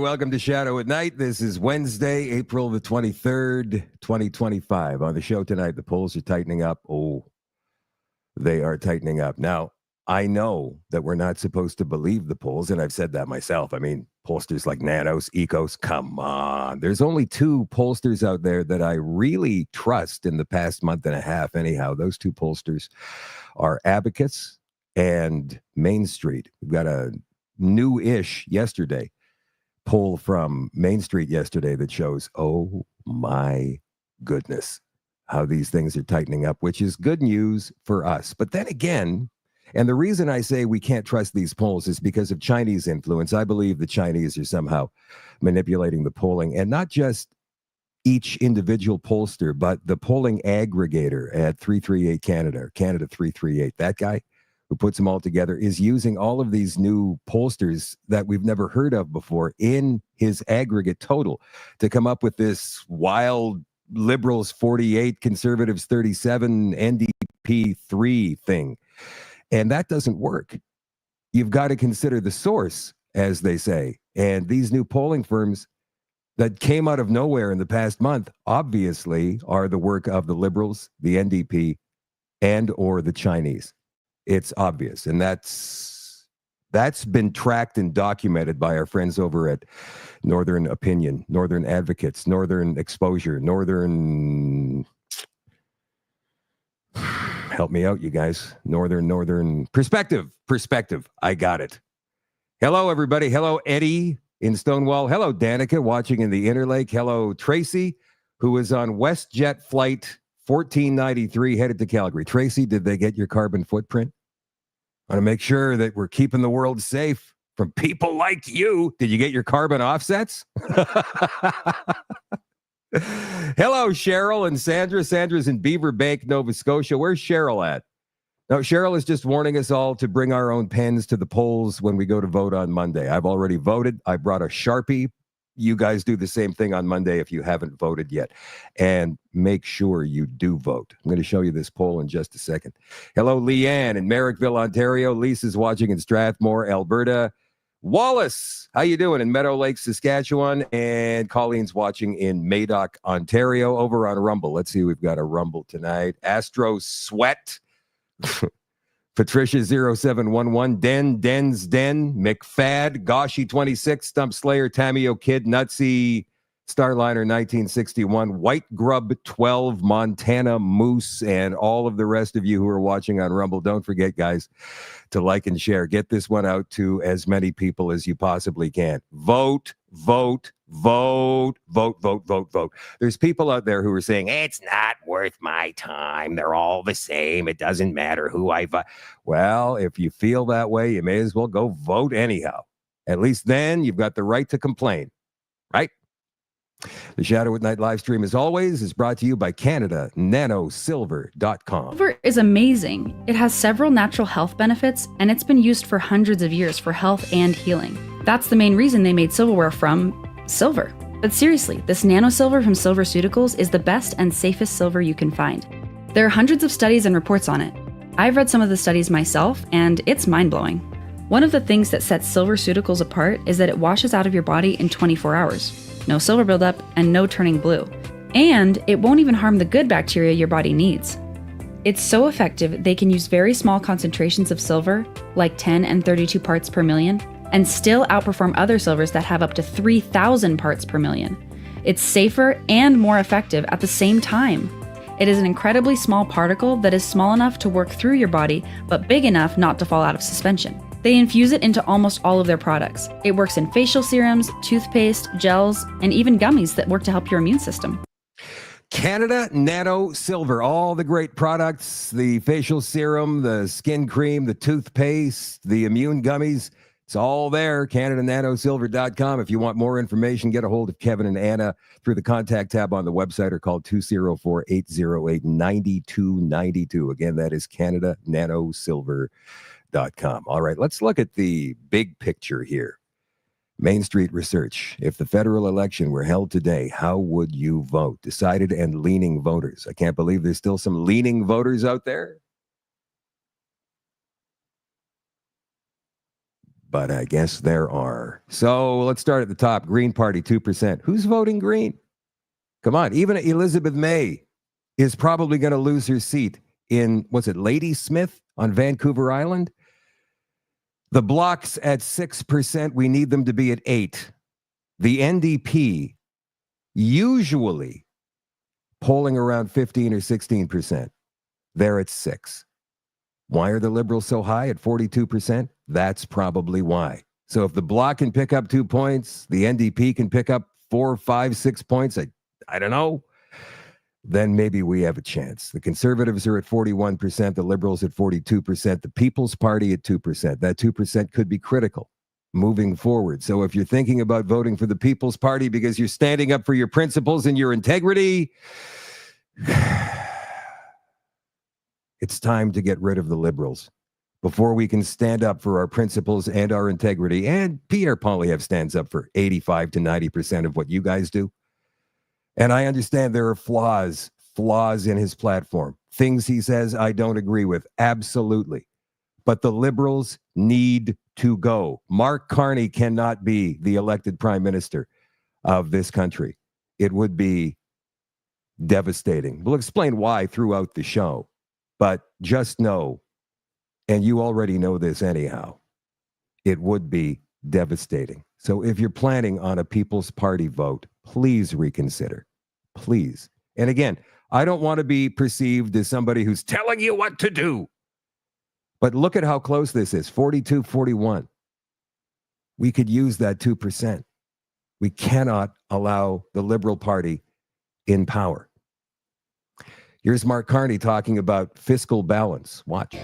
Welcome to Shadow at Night. This is Wednesday, April the 23rd, 2025. On the show tonight, the polls are tightening up. Oh, they are tightening up. Now, I know that we're not supposed to believe the polls, and I've said that myself. I mean, pollsters like Nanos, Ecos, come on. There's only two pollsters out there that I really trust in the past month and a half. Anyhow, those two pollsters are Abacus and Mainstreet. We've got a new-ish yesterday poll from Mainstreet yesterday that shows, oh my goodness, how these things are tightening up, which is good news for us. But then again, and the reason I say we can't trust these polls is because of Chinese influence. I believe the Chinese are somehow manipulating the polling, and not just each individual pollster, but the polling aggregator at 338 Canada, Canada 338, that guy who puts them all together is using all of these new pollsters that we've never heard of before in his aggregate total to come up with this wild liberals 48, conservatives 37, NDP 3 thing. And that doesn't work. You've got to consider the source, as they say. And these new polling firms that came out of nowhere in the past month obviously are the work of the liberals, the NDP, and or the Chinese. It's obvious, and that's been tracked and documented by our friends over at Northern Opinion, Northern Advocates, Northern Exposure, Northern... Help me out, you guys. Northern Perspective. I got it. Hello, everybody. Hello, Eddie in Stonewall. Hello, Danica, watching in the Interlake. Hello, Tracy, who is on WestJet flight 1493 headed to Calgary. Tracy, did they get your carbon footprint? I want to make sure that we're keeping the world safe from people like you. Did you get your carbon offsets? Hello, Cheryl and Sandra. Sandra's in Beaver Bank, Nova Scotia. Where's Cheryl at? No, Cheryl is just warning us all to bring our own pens to the polls when we go to vote on Monday. I've already voted. I brought a Sharpie. You guys do the same thing on Monday if you haven't voted yet. And make sure you do vote. I'm going to show you this poll in just a second. Hello, Leanne in Merrickville, Ontario. Lisa's watching in Strathmore, Alberta. Wallace, how you doing in Meadow Lake, Saskatchewan? And Colleen's watching in Madoc, Ontario, over on Rumble. Let's see, we've got a Rumble tonight. Astro Sweat. Patricia 0711, Den's Den, McFad, Goshi 26, Stump Slayer, Tamio Kid, Nutsy, Starliner 1961, White Grub 12, Montana Moose, and all of the rest of you who are watching on Rumble. Don't forget, guys, to like and share. Get this one out to as many people as you possibly can. Vote. There's people out there who are saying, it's not worth my time. They're all the same. It doesn't matter who I vote. Well, if you feel that way, you may as well go vote anyhow. At least then you've got the right to complain, right? The Shadow at Night live stream, as always, is brought to you by CanadaNanoSilver.com. Silver is amazing. It has several natural health benefits, and it's been used for hundreds of years for health and healing. That's the main reason they made silverware from silver. But seriously, this nano silver from Silverceuticals is the best and safest silver you can find. There are hundreds of studies and reports on it. I've read some of the studies myself, and it's mind-blowing. One of the things that sets Silverceuticals apart is that it washes out of your body in 24 hours. No silver buildup, and no turning blue. And it won't even harm the good bacteria your body needs. It's so effective, they can use very small concentrations of silver, like 10 and 32 parts per million, and still outperform other silvers that have up to 3,000 parts per million. It's safer and more effective at the same time. It is an incredibly small particle that is small enough to work through your body, but big enough not to fall out of suspension. They infuse it into almost all of their products. It works in facial serums, toothpaste, gels, and even gummies that work to help your immune system. Canada Nano Silver, all the great products, the facial serum, the skin cream, the toothpaste, the immune gummies. It's all there, CanadaNanoSilver.com. If you want more information, get a hold of Kevin and Anna through the contact tab on the website or call 204-808-9292. Again, that is CanadaNanoSilver.com. All right, let's look at the big picture here. Mainstreet research. If the federal election were held today, how would you vote? Decided and leaning voters. I can't believe there's still some leaning voters out there. but I guess there are. So let's start at the top. Green Party, 2%. Who's voting Green? Come on. Even Elizabeth May is probably going to lose her seat in, what's it, Ladysmith on Vancouver Island? The Bloc's at 6%. We need them to be at 8%. The NDP, usually polling around 15 or 16%. They're at 6%. Why are the Liberals so high at 42%? That's probably why. So if the Bloc can pick up 2 points, the NDP can pick up 4, 5, 6 points, I don't know, then maybe we have a chance. The Conservatives are at 41%, the Liberals at 42%, the People's Party at 2%. That 2% could be critical moving forward. So if you're thinking about voting for the People's Party because you're standing up for your principles and your integrity, it's time to get rid of the Liberals before we can stand up for our principles and our integrity. And Pierre Poilievre stands up for 85 to 90% of what you guys do. And I understand there are flaws in his platform. Things he says I don't agree with. Absolutely. But the Liberals need to go. Mark Carney cannot be the elected prime minister of this country. It would be devastating. We'll explain why throughout the show. But just know, and you already know this anyhow, it would be devastating. So if you're planning on a People's Party vote, please reconsider. Please. And again, I don't want to be perceived as somebody who's telling you what to do. But look at how close this is, 42-41. We could use that 2%. We cannot allow the Liberal Party in power. Here's Mark Carney talking about fiscal balance. Watch.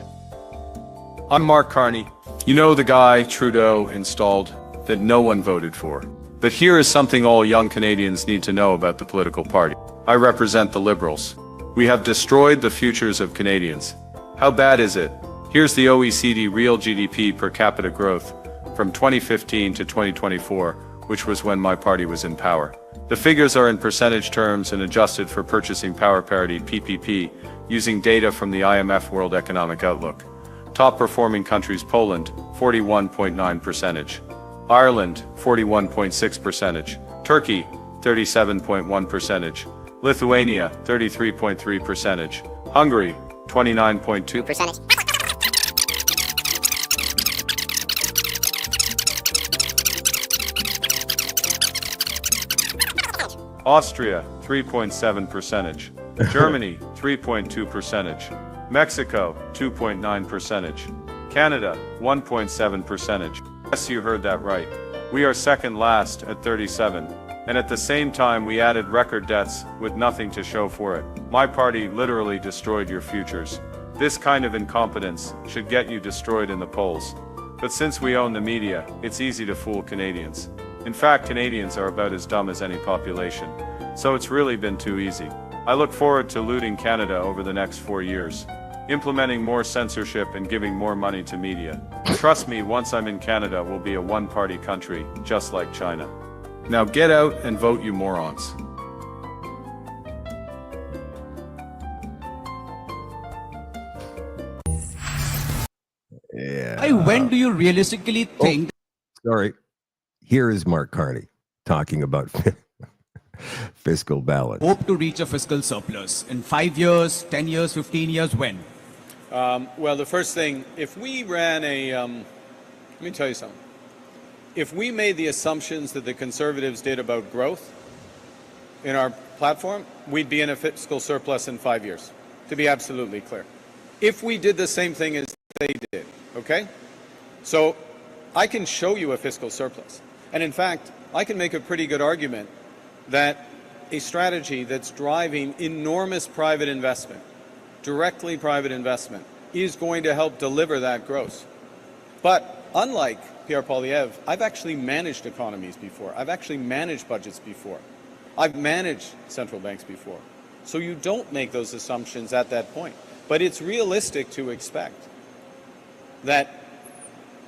I'm Mark Carney. You know the guy Trudeau installed that no one voted for. But here is something all young Canadians need to know about the political party. I represent the Liberals. We have destroyed the futures of Canadians. How bad is it? Here's the OECD real GDP per capita growth from 2015 to 2024, which was when my party was in power. The figures are in percentage terms and adjusted for purchasing power parity PPP using data from the IMF World Economic Outlook. Top performing countries: Poland, 41.9%, Ireland, 41.6%, Turkey, 37.1%, Lithuania, 33.3%, Hungary, 29.2%. Austria, 3.7%, Germany, 3.2%, Mexico, 2.9%, Canada, 1.7%. Yes, you heard that right. We are second last at 37, and at the same time we added record debts with nothing to show for it. My party literally destroyed your futures. This kind of incompetence should get you destroyed in the polls. But since we own the media, it's easy to fool Canadians. In fact, Canadians are about as dumb as any population. So it's really been too easy. I look forward to looting Canada over the next 4 years, implementing more censorship and giving more money to media. Trust me, once I'm in Canada, we'll be a one-party country, just like China. Now get out and vote, you morons. Yeah. When do you realistically think? Sorry. Here is Mark Carney talking about fiscal balance. Hope to reach a fiscal surplus in 5 years, 10 years, 15 years, when? Well, the first thing, if we ran let me tell you something. If we made the assumptions that the Conservatives did about growth in our platform, we'd be in a fiscal surplus in 5 years, to be absolutely clear. If we did the same thing as they did, okay? So I can show you a fiscal surplus. And in fact, I can make a pretty good argument that a strategy that's driving enormous private investment, directly private investment, is going to help deliver that growth. But unlike Pierre Poilievre, I've actually managed economies before. I've actually managed budgets before. I've managed central banks before. So you don't make those assumptions at that point. But it's realistic to expect that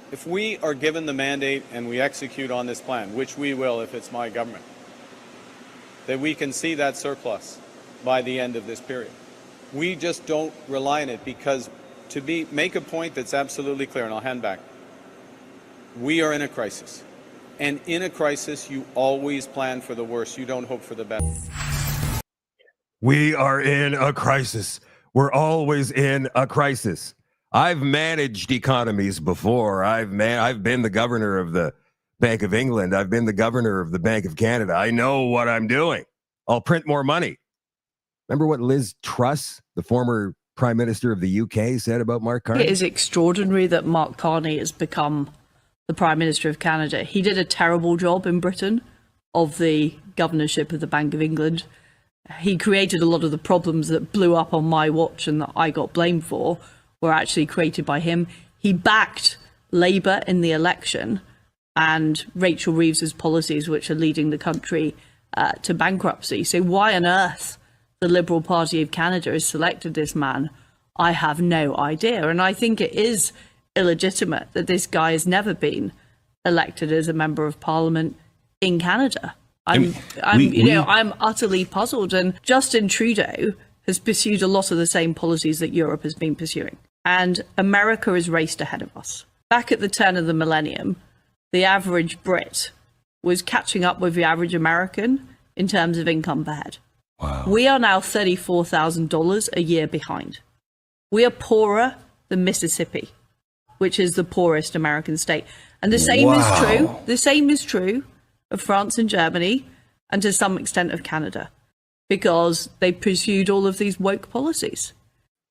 if we are given the mandate and we execute on this plan, which we will if it's my government, that we can see that surplus by the end of this period. We just don't rely on it because make a point that's absolutely clear, and I'll hand back. We are in a crisis. And in a crisis, you always plan for the worst. You don't hope for the best. We are in a crisis. We're always in a crisis. I've managed economies before. I've been the governor of the Bank of England. I've been the governor of the Bank of Canada. I know what I'm doing. I'll print more money. Remember what Liz Truss, the former Prime Minister of the UK, said about Mark Carney? It is extraordinary that Mark Carney has become the Prime Minister of Canada. He did a terrible job in Britain of the governorship of the Bank of England. He created a lot of the problems that blew up on my watch and that I got blamed for were actually created by him. He backed Labour in the election and Rachel Reeves's policies, which are leading the country to bankruptcy. So why on earth the Liberal Party of Canada has selected this man, I have no idea. And I think it is illegitimate that this guy has never been elected as a member of Parliament in Canada. I'm utterly puzzled. And Justin Trudeau has pursued a lot of the same policies that Europe has been pursuing. And America has raced ahead of us. Back at the turn of the millennium, the average Brit was catching up with the average American in terms of income per head. Wow. We are now $34,000 a year behind. We are poorer than Mississippi, which is the poorest American state. And the same is true. The same is true of France and Germany, and to some extent of Canada, because they pursued all of these woke policies.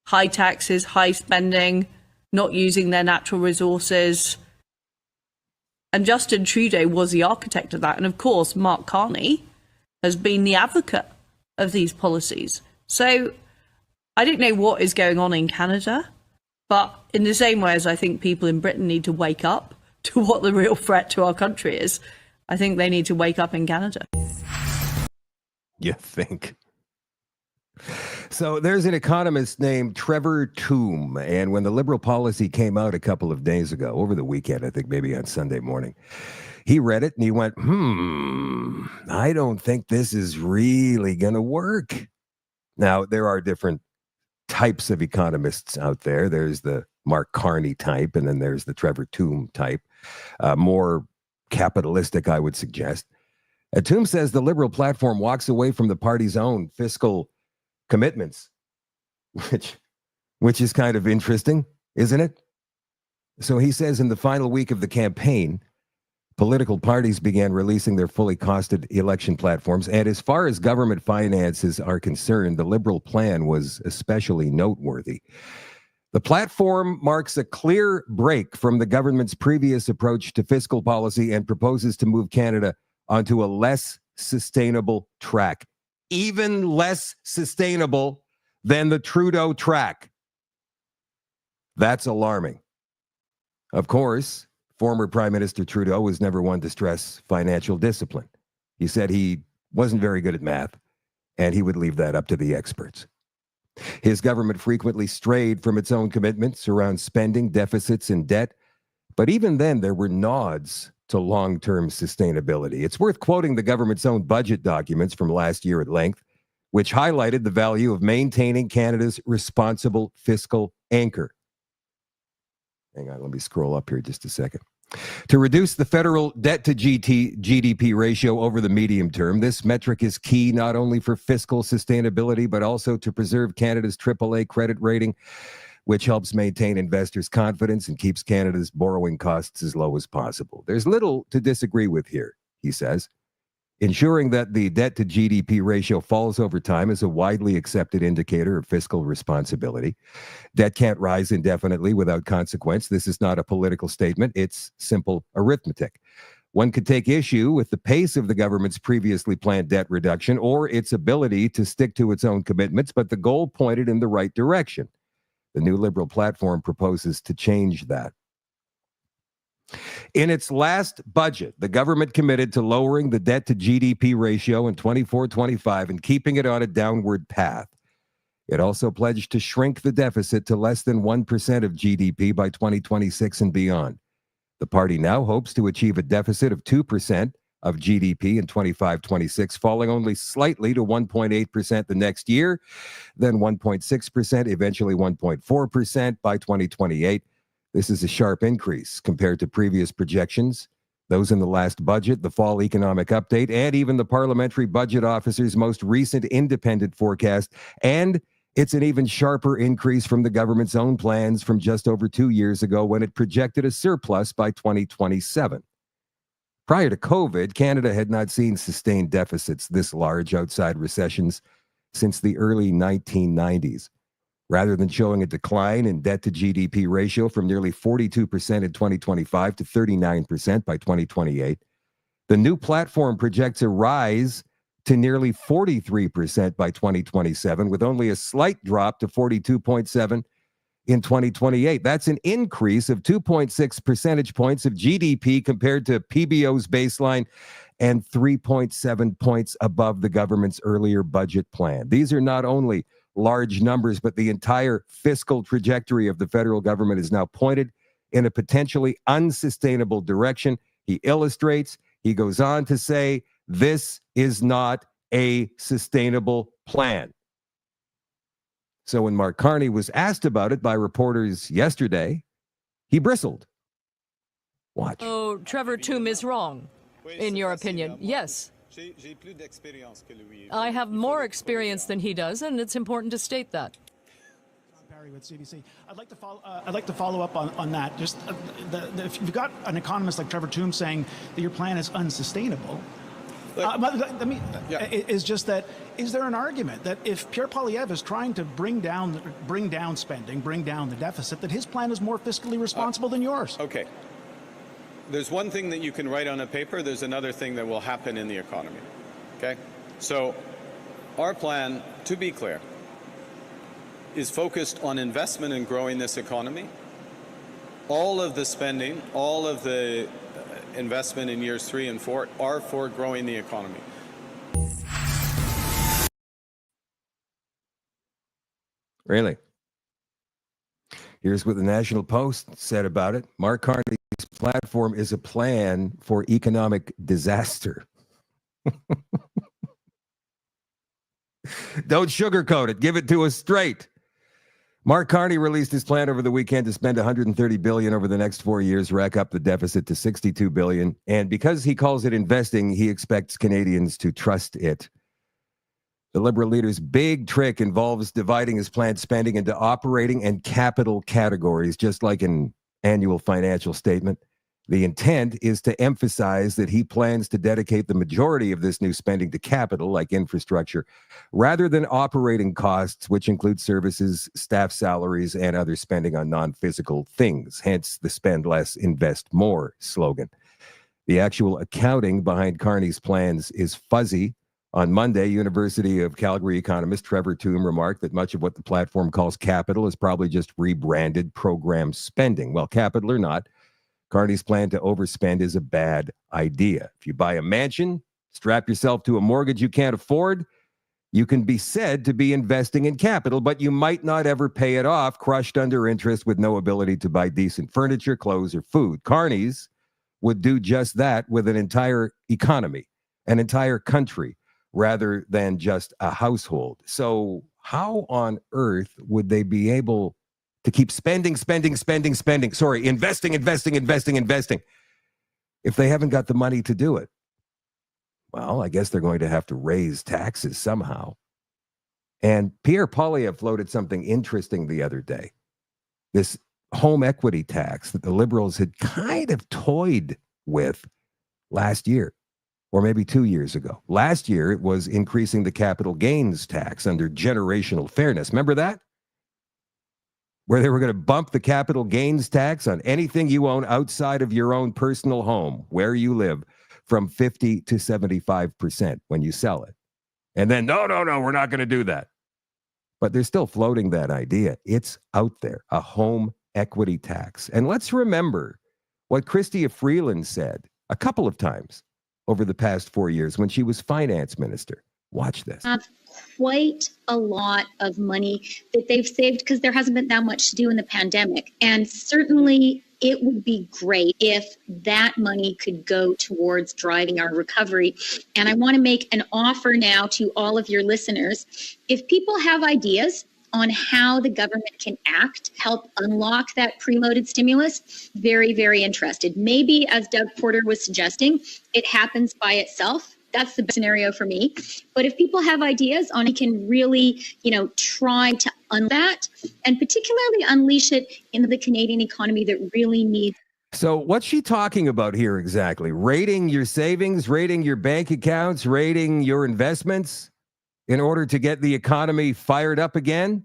High taxes, high spending, not using their natural resources. And Justin Trudeau was the architect of that. And of course, Mark Carney has been the advocate of these policies. So I don't know what is going on in Canada, but in the same way as I think people in Britain need to wake up to what the real threat to our country is, I think they need to wake up in Canada. You think? So there's an economist named Trevor Tombe, and when the Liberal policy came out a couple of days ago, over the weekend, I think maybe on Sunday morning, he read it and he went, I don't think this is really going to work. Now, there are different types of economists out there. There's the Mark Carney type, and then there's the Trevor Tombe type, more capitalistic, I would suggest. Tombe says the Liberal platform walks away from the party's own fiscal commitments, which is kind of interesting, isn't it? So he says in the final week of the campaign, political parties began releasing their fully costed election platforms. And as far as government finances are concerned, the Liberal plan was especially noteworthy. The platform marks a clear break from the government's previous approach to fiscal policy and proposes to move Canada onto a less sustainable track, even less sustainable than the Trudeau track. That's alarming. Of course, former Prime Minister Trudeau was never one to stress financial discipline. He said he wasn't very good at math, and he would leave that up to the experts. His government frequently strayed from its own commitments around spending, deficits, and debt, but even then there were nods to long-term sustainability. It's worth quoting the government's own budget documents from last year at length, which highlighted the value of maintaining Canada's responsible fiscal anchor. Hang on, let me scroll up here just a second. To reduce the federal debt to GDP ratio over the medium term, this metric is key not only for fiscal sustainability, but also to preserve Canada's AAA credit rating, which helps maintain investors' confidence and keeps Canada's borrowing costs as low as possible. There's little to disagree with here, he says. Ensuring that the debt to GDP ratio falls over time is a widely accepted indicator of fiscal responsibility. Debt can't rise indefinitely without consequence. This is not a political statement. It's simple arithmetic. One could take issue with the pace of the government's previously planned debt reduction or its ability to stick to its own commitments, but the goal pointed in the right direction. The new Liberal platform proposes to change that. In its last budget, the government committed to lowering the debt to GDP ratio in 24-25 and keeping it on a downward path. It also pledged to shrink the deficit to less than 1% of GDP by 2026 and beyond. The party now hopes to achieve a deficit of 2% of GDP in 25-26, falling only slightly to 1.8% the next year, then 1.6%, eventually 1.4% by 2028. This is a sharp increase compared to previous projections, those in the last budget, the fall economic update, and even the Parliamentary Budget Office's most recent independent forecast. And it's an even sharper increase from the government's own plans from just over 2 years ago when it projected a surplus by 2027. Prior to COVID, Canada had not seen sustained deficits this large outside recessions since the early 1990s. Rather than showing a decline in debt to GDP ratio from nearly 42% in 2025 to 39% by 2028, the new platform projects a rise to nearly 43% by 2027, with only a slight drop to 42.7% in 2028. That's an increase of 2.6 percentage points of GDP compared to PBO's baseline and 3.7 points above the government's earlier budget plan. These are not only large numbers, but the entire fiscal trajectory of the federal government is now pointed in a potentially unsustainable direction. He illustrates, he goes on to say, this is not a sustainable plan. So when Mark Carney was asked about it by reporters yesterday, he bristled. Watch. Oh, Trevor Tombe is wrong, in your opinion. Yes. I have more experience than he does, and it's important to state that. With CBC. I'd like to follow up on that. Just if you've got an economist like Trevor Tombe saying that your plan is unsustainable, is just that, is there an argument that if Pierre Poilievre is trying to bring down spending, bring down the deficit, that his plan is more fiscally responsible than yours? Okay. There's one thing that you can write on a paper. There's another thing that will happen in the economy. Okay? So our plan, to be clear, is focused on investment and growing this economy. All of the spending, all of the investment in years 3 and 4 are for growing the economy. Really? Here's what the National Post said about it. Mark Carney's platform is a plan for economic disaster. Don't sugarcoat it. Give it to us straight. Mark Carney released his plan over the weekend to spend $130 billion over the next 4 years, rack up the deficit to $62 billion. And because he calls it investing, he expects Canadians to trust it. The Liberal leader's big trick involves dividing his planned spending into operating and capital categories, just like an annual financial statement. The intent is to emphasize that he plans to dedicate the majority of this new spending to capital, like infrastructure, rather than operating costs, which include services, staff salaries, and other spending on non-physical things. Hence the spend less, invest more slogan. The actual accounting behind Carney's plans is fuzzy. On Monday, University of Calgary economist Trevor Tombe remarked that much of what the platform calls capital is probably just rebranded program spending. Well, capital or not, Carney's plan to overspend is a bad idea. If you buy a mansion, strap yourself to a mortgage you can't afford, you can be said to be investing in capital, but you might not ever pay it off, crushed under interest with no ability to buy decent furniture, clothes, or food. Carney's would do just that with an entire economy, an entire country, rather than just a household. So how on earth would they be able to keep investing, if they haven't got the money to do it? Well, I guess they're going to have to raise taxes somehow. And Pierre Poilievre floated something interesting the other day. This home equity tax that the Liberals had kind of toyed with last year, or maybe 2 years ago. Last year, it was increasing the capital gains tax under generational fairness. Remember that? Where they were going to bump the capital gains tax on anything you own outside of your own personal home, where you live, from 50 to 75% when you sell it. And then, no, we're not going to do that. But they're still floating that idea. It's out there, a home equity tax. And let's remember what Chrystia Freeland said a couple of times over the past 4 years when she was finance minister. Watch this. Have quite a lot of money that they've saved because there hasn't been that much to do in the pandemic. And certainly it would be great if that money could go towards driving our recovery. And I want to make an offer now to all of your listeners. If people have ideas on how the government can act, help unlock that preloaded stimulus, very, very interested. Maybe, as Doug Porter was suggesting, it happens by itself. That's the best scenario for me. But if people have ideas on it, can really, try to that and particularly unleash it into the Canadian economy that really needs. So what's she talking about here exactly? Rating your savings, rating your bank accounts, rating your investments in order to get the economy fired up again?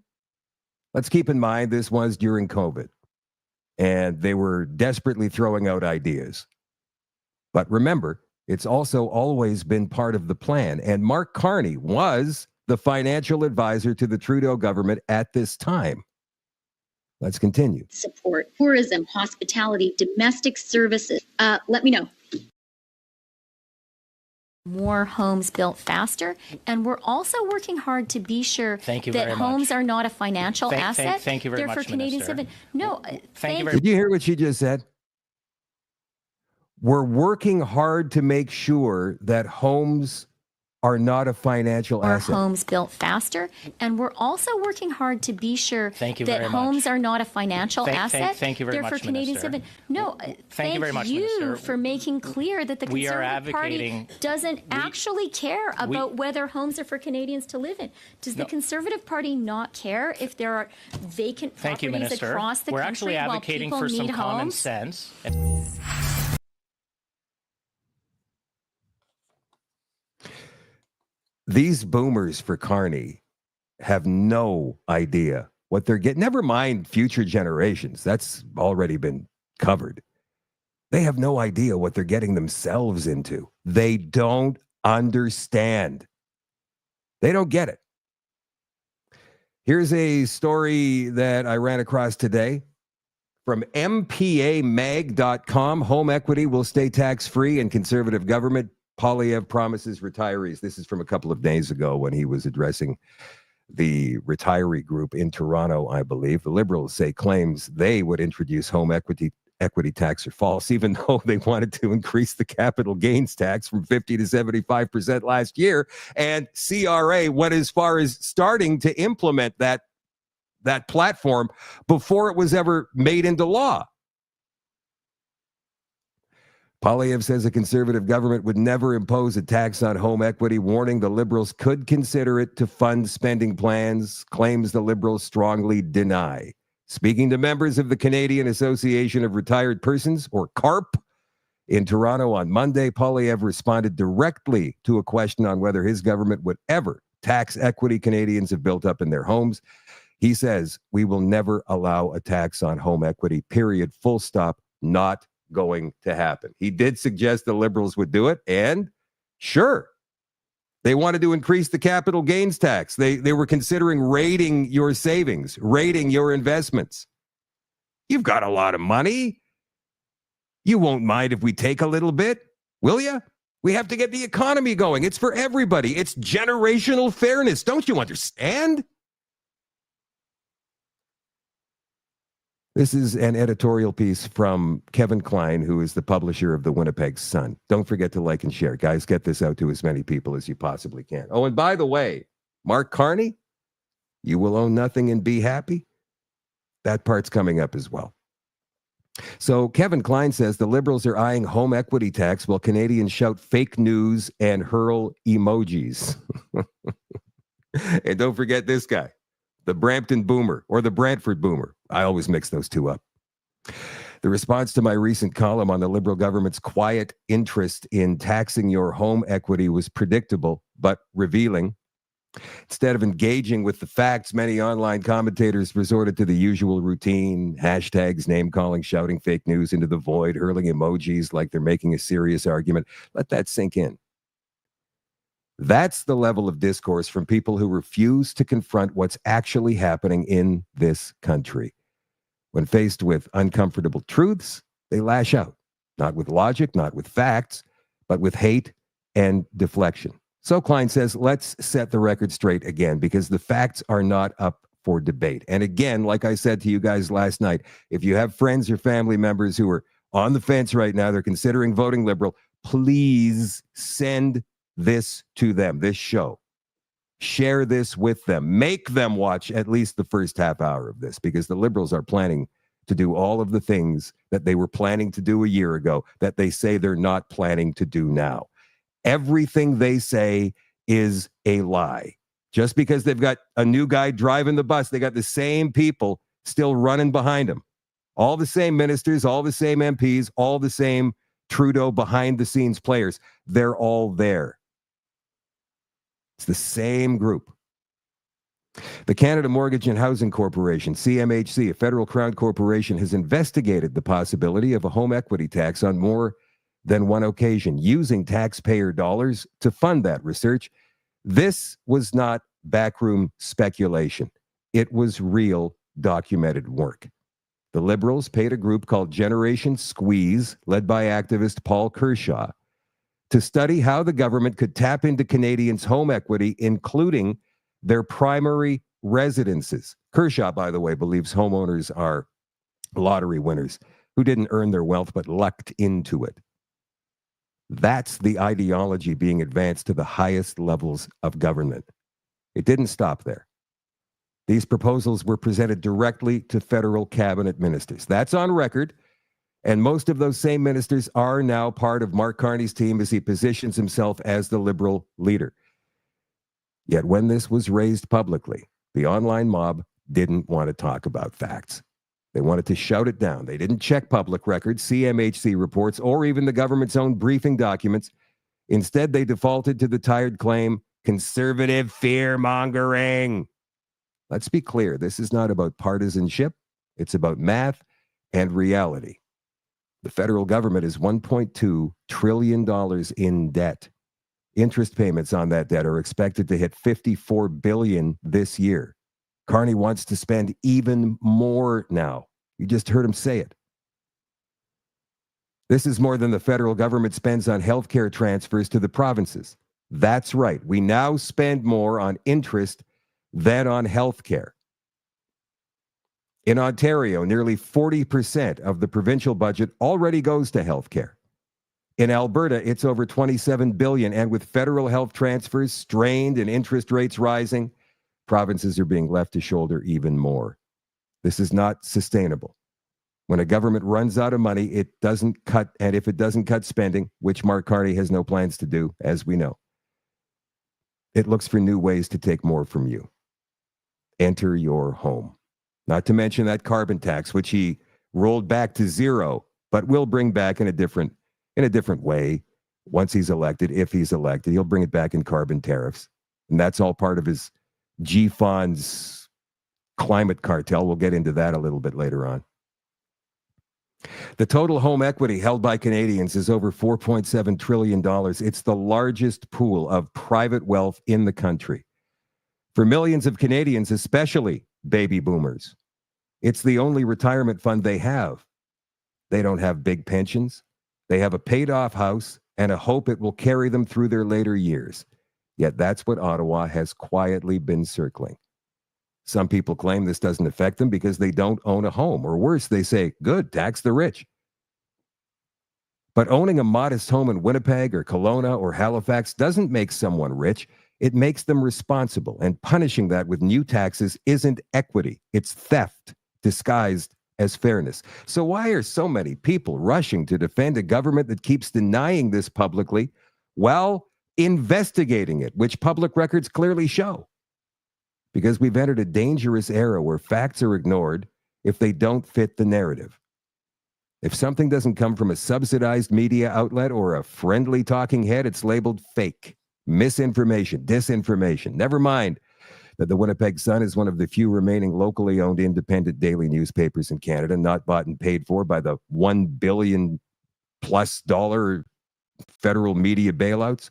Let's keep in mind this was during COVID, and they were desperately throwing out ideas. But remember, it's also always been part of the plan. And Mark Carney was the financial advisor to the Trudeau government at this time. Let's continue. Support tourism, hospitality, domestic services. Let me know. More homes built faster, and we're also working hard to be sure that homes are not a financial asset. Thank you very much, for Canadian Minister. No, thank you very much. Did you hear what she just said? We're working hard to make sure that homes are not a financial asset. Homes built faster, and we're also working hard to be sure that homes are not a financial asset. Thank you very much, for Canadian Minister. No, thank you very much, Minister. for making clear that the Conservative Party doesn't actually care about whether homes are for Canadians to live in. Does the Conservative Party not care if there are vacant properties across the country? We're actually advocating for some common sense. These boomers for Carney have no idea what they're getting. Never mind future generations. That's already been covered. They have no idea what they're getting themselves into. They don't understand. They don't get it. Here's a story that I ran across today from mpamag.com. Home equity will stay tax-free in Conservative government. Poilievre promises retirees. This is from a couple of days ago when he was addressing the retiree group in Toronto, I believe. The Liberals say claims they would introduce home equity tax are false, even though they wanted to increase the capital gains tax from 50 to 75% last year. And CRA went as far as starting to implement that platform before it was ever made into law. Poilievre says a Conservative government would never impose a tax on home equity, warning the Liberals could consider it to fund spending plans, claims the Liberals strongly deny. Speaking to members of the Canadian Association of Retired Persons, or CARP, in Toronto on Monday, Poilievre responded directly to a question on whether his government would ever tax equity Canadians have built up in their homes. He says, "We will never allow a tax on home equity, period, full stop, not going to happen." He did suggest the Liberals would do it, and sure, they wanted to increase the capital gains tax. They were considering rating your savings, rating your investments. You've got a lot of money. You won't mind if we take a little bit, will you? We have to get the economy going. It's for everybody. It's generational fairness. Don't you understand? This is an editorial piece from Kevin Klein, who is the publisher of the Winnipeg Sun. Don't forget to like and share. Guys, get this out to as many people as you possibly can. Oh, and by the way, Mark Carney, you will own nothing and be happy. That part's coming up as well. So Kevin Klein says the Liberals are eyeing home equity tax while Canadians shout fake news and hurl emojis. And don't forget this guy, the Brampton Boomer or the Brantford Boomer. I always mix those two up. The response to my recent column on the Liberal government's quiet interest in taxing your home equity was predictable but revealing. Instead of engaging with the facts, many online commentators resorted to the usual routine, hashtags, name-calling, shouting fake news into the void, hurling emojis like they're making a serious argument. Let that sink in. That's the level of discourse from people who refuse to confront what's actually happening in this country. When faced with uncomfortable truths, they lash out, not with logic, not with facts, but with hate and deflection. So Klein says, let's set the record straight again, because the facts are not up for debate. And again, like I said to you guys last night, if you have friends or family members who are on the fence right now, they're considering voting Liberal, please send this to them, this show. Share this with them. Make them watch at least the first half hour of this, because the Liberals are planning to do all of the things that they were planning to do a year ago that they say they're not planning to do now. Everything they say is a lie. Just because they've got a new guy driving the bus, they got the same people still running behind him. All the same ministers, all the same MPs, all the same Trudeau behind-the-scenes players. They're all there. It's the same group. The Canada Mortgage and Housing Corporation, CMHC, a federal crown corporation, has investigated the possibility of a home equity tax on more than one occasion, using taxpayer dollars to fund that research. This was not backroom speculation. It was real documented work. The Liberals paid a group called Generation Squeeze, led by activist Paul Kershaw, to study how the government could tap into Canadians' home equity, including their primary residences. Kershaw, by the way, believes homeowners are lottery winners who didn't earn their wealth but lucked into it. That's the ideology being advanced to the highest levels of government. It didn't stop there. These proposals were presented directly to federal cabinet ministers. That's on record. And most of those same ministers are now part of Mark Carney's team as he positions himself as the Liberal leader. Yet when this was raised publicly, the online mob didn't want to talk about facts. They wanted to shout it down. They didn't check public records, CMHC reports, or even the government's own briefing documents. Instead, they defaulted to the tired claim, conservative fear-mongering. Let's be clear. This is not about partisanship. It's about math and reality. The federal government is $1.2 trillion in debt. Interest payments on that debt are expected to hit $54 billion this year. Carney wants to spend even more now. You just heard him say it. This is more than the federal government spends on healthcare transfers to the provinces. That's right. We now spend more on interest than on healthcare. In Ontario, nearly 40% of the provincial budget already goes to healthcare. In Alberta, it's over $27 billion, and with federal health transfers strained and interest rates rising, provinces are being left to shoulder even more. This is not sustainable. When a government runs out of money, it doesn't cut, and if it doesn't cut spending, which Mark Carney has no plans to do, as we know, it looks for new ways to take more from you. Enter your home. Not to mention that carbon tax, which he rolled back to zero, but will bring back in a different way once he's elected. If he's elected, he'll bring it back in carbon tariffs. And that's all part of his GFON's climate cartel. We'll get into that a little bit later on. The total home equity held by Canadians is over $4.7 trillion. It's the largest pool of private wealth in the country. For millions of Canadians, especially baby boomers, it's the only retirement fund they have. They don't have big pensions. They have a paid-off house and a hope it will carry them through their later years. Yet that's what Ottawa has quietly been circling. Some people claim this doesn't affect them because they don't own a home. Or worse, they say, good, tax the rich. But owning a modest home in Winnipeg or Kelowna or Halifax doesn't make someone rich. It makes them responsible. And punishing that with new taxes isn't equity. It's theft disguised as fairness. So why are so many people rushing to defend a government that keeps denying this publicly while investigating it, which public records clearly show? Because we've entered a dangerous era where facts are ignored if they don't fit the narrative. If something doesn't come from a subsidized media outlet or a friendly talking head, it's labeled fake, misinformation, disinformation. Never mind that the Winnipeg Sun is one of the few remaining locally owned independent daily newspapers in Canada, not bought and paid for by the $1 billion+ federal media bailouts.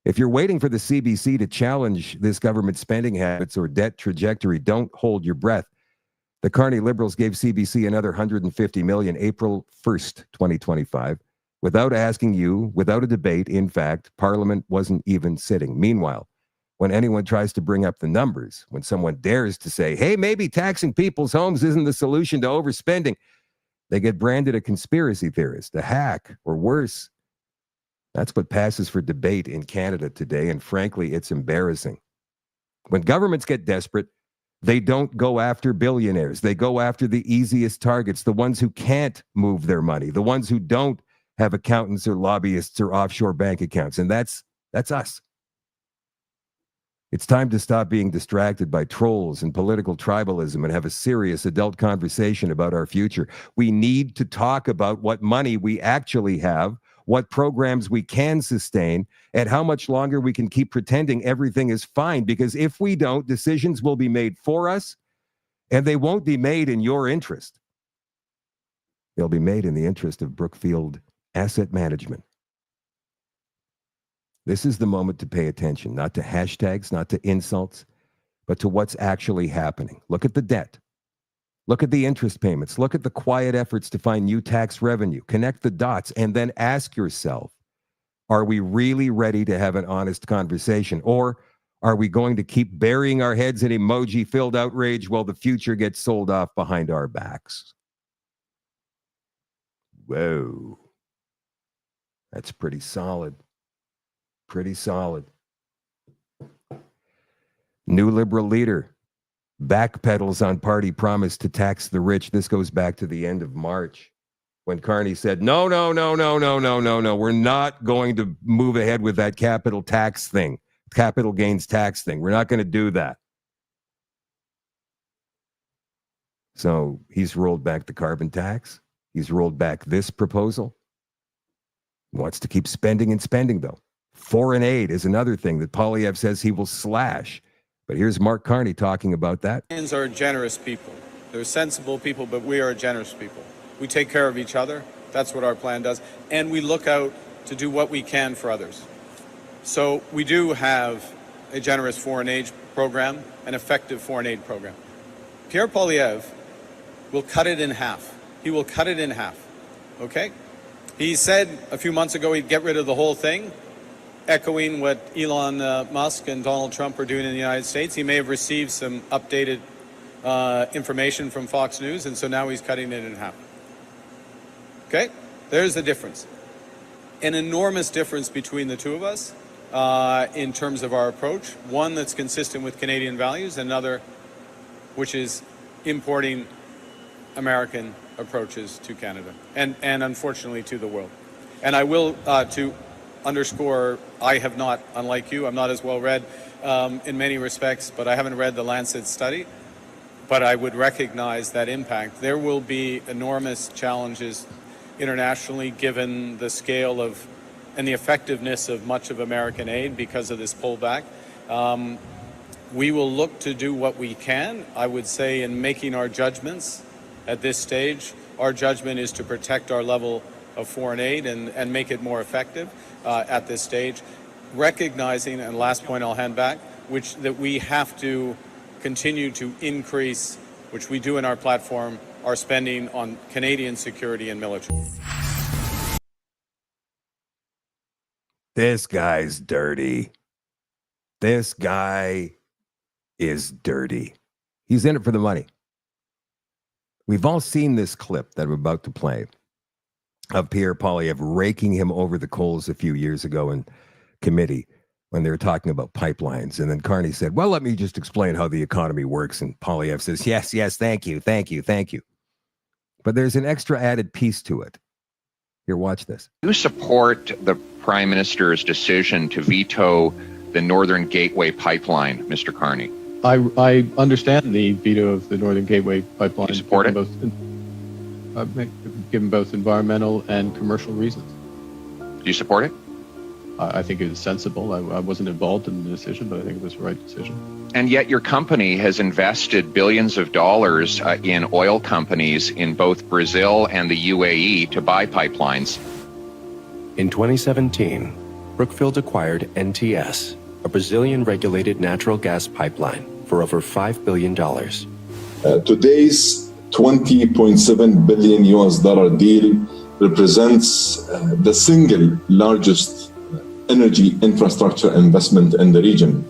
If you're waiting for the CBC to challenge this government spending habits or debt trajectory, don't hold your breath. The Carney Liberals gave CBC another $150 million April 1st, 2025, without asking you, without a debate. In fact, Parliament wasn't even sitting. Meanwhile, when anyone tries to bring up the numbers, when someone dares to say, hey, maybe taxing people's homes isn't the solution to overspending, they get branded a conspiracy theorist, a hack, or worse. That's what passes for debate in Canada today, and frankly, it's embarrassing. When governments get desperate, they don't go after billionaires. They go after the easiest targets, the ones who can't move their money, the ones who don't have accountants or lobbyists or offshore bank accounts. And that's us. It's time to stop being distracted by trolls and political tribalism and have a serious adult conversation about our future. We need to talk about what money we actually have, what programs we can sustain, and how much longer we can keep pretending everything is fine. Because if we don't, decisions will be made for us, and they won't be made in your interest. They'll be made in the interest of Brookfield Asset Management. This is the moment to pay attention, not to hashtags, not to insults, but to what's actually happening. Look at the debt. Look at the interest payments. Look at the quiet efforts to find new tax revenue. Connect the dots and then ask yourself, are we really ready to have an honest conversation? Or are we going to keep burying our heads in emoji-filled outrage while the future gets sold off behind our backs? Whoa. That's pretty solid. Pretty solid. New Liberal leader backpedals on party promise to tax the rich. This goes back to the end of March when Carney said, no, we're not going to move ahead with that capital gains tax thing. We're not going to do that. So he's rolled back the carbon tax. He's rolled back this proposal. He wants to keep spending and spending, though. Foreign aid is another thing that Poilievre says he will slash. But here's Mark Carney talking about that. Canadians are generous people. They're sensible people, but we are generous people. We take care of each other. That's what our plan does. And we look out to do what we can for others. So we do have a generous foreign aid program, an effective foreign aid program. Pierre Poilievre will cut it in half. He will cut it in half. Okay? He said a few months ago he'd get rid of the whole thing, echoing what Elon Musk and Donald Trump are doing in the United States. He may have received some updated information from Fox News, and so now he's cutting it in half. Okay? There's the difference. An enormous difference between the two of us in terms of our approach. One that's consistent with Canadian values, another which is importing American approaches to Canada and unfortunately to the world. And I will, to underscore, I have not, unlike you, I'm not as well read in many respects, but I haven't read the Lancet study, but I would recognize that impact. There will be enormous challenges internationally given the scale of and the effectiveness of much of American aid because of this pullback. We will look to do what we can. I would say in making our judgments at this stage, our judgment is to protect our level of foreign aid and make it more effective at this stage, recognizing, and last point I'll hand back, that we have to continue to increase, which we do in our platform, our spending on Canadian security and military. This guy's dirty. This guy is dirty. He's in it for the money. We've all seen this clip that I'm about to play of Pierre Poilievre raking him over the coals a few years ago in committee when they were talking about pipelines. And then Carney said, well, let me just explain how the economy works. And Poilievre says, yes, thank you. But there's an extra added piece to it. Here, watch this. Do you support the Prime Minister's decision to veto the Northern Gateway pipeline, Mr. Carney? I understand the veto of the Northern Gateway pipeline. Do you support it? Given both environmental and commercial reasons. Do you support it? I think it is sensible. I wasn't involved in the decision, but I think it was the right decision. And yet your company has invested billions of dollars in oil companies in both Brazil and the UAE to buy pipelines. In 2017, Brookfield acquired NTS, a Brazilian-regulated natural gas pipeline, for over $5 billion. Today's $20.7 billion US deal represents the single largest energy infrastructure investment in the region.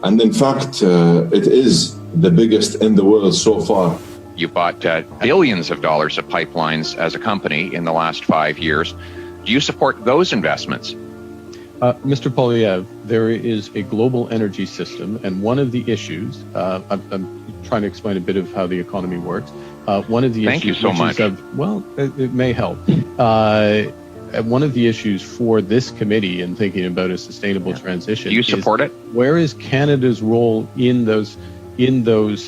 And in fact, it is the biggest in the world so far. You bought billions of dollars of pipelines as a company in the last 5 years. Do you support those investments? Mr. Poilievre, there is a global energy system, and one of the issues, I'm trying to explain a bit of how the economy works. One of the Thank issues, you so much. It may help. One of the issues for this committee in thinking about a sustainable transition. Do you support it? Where is Canada's role in those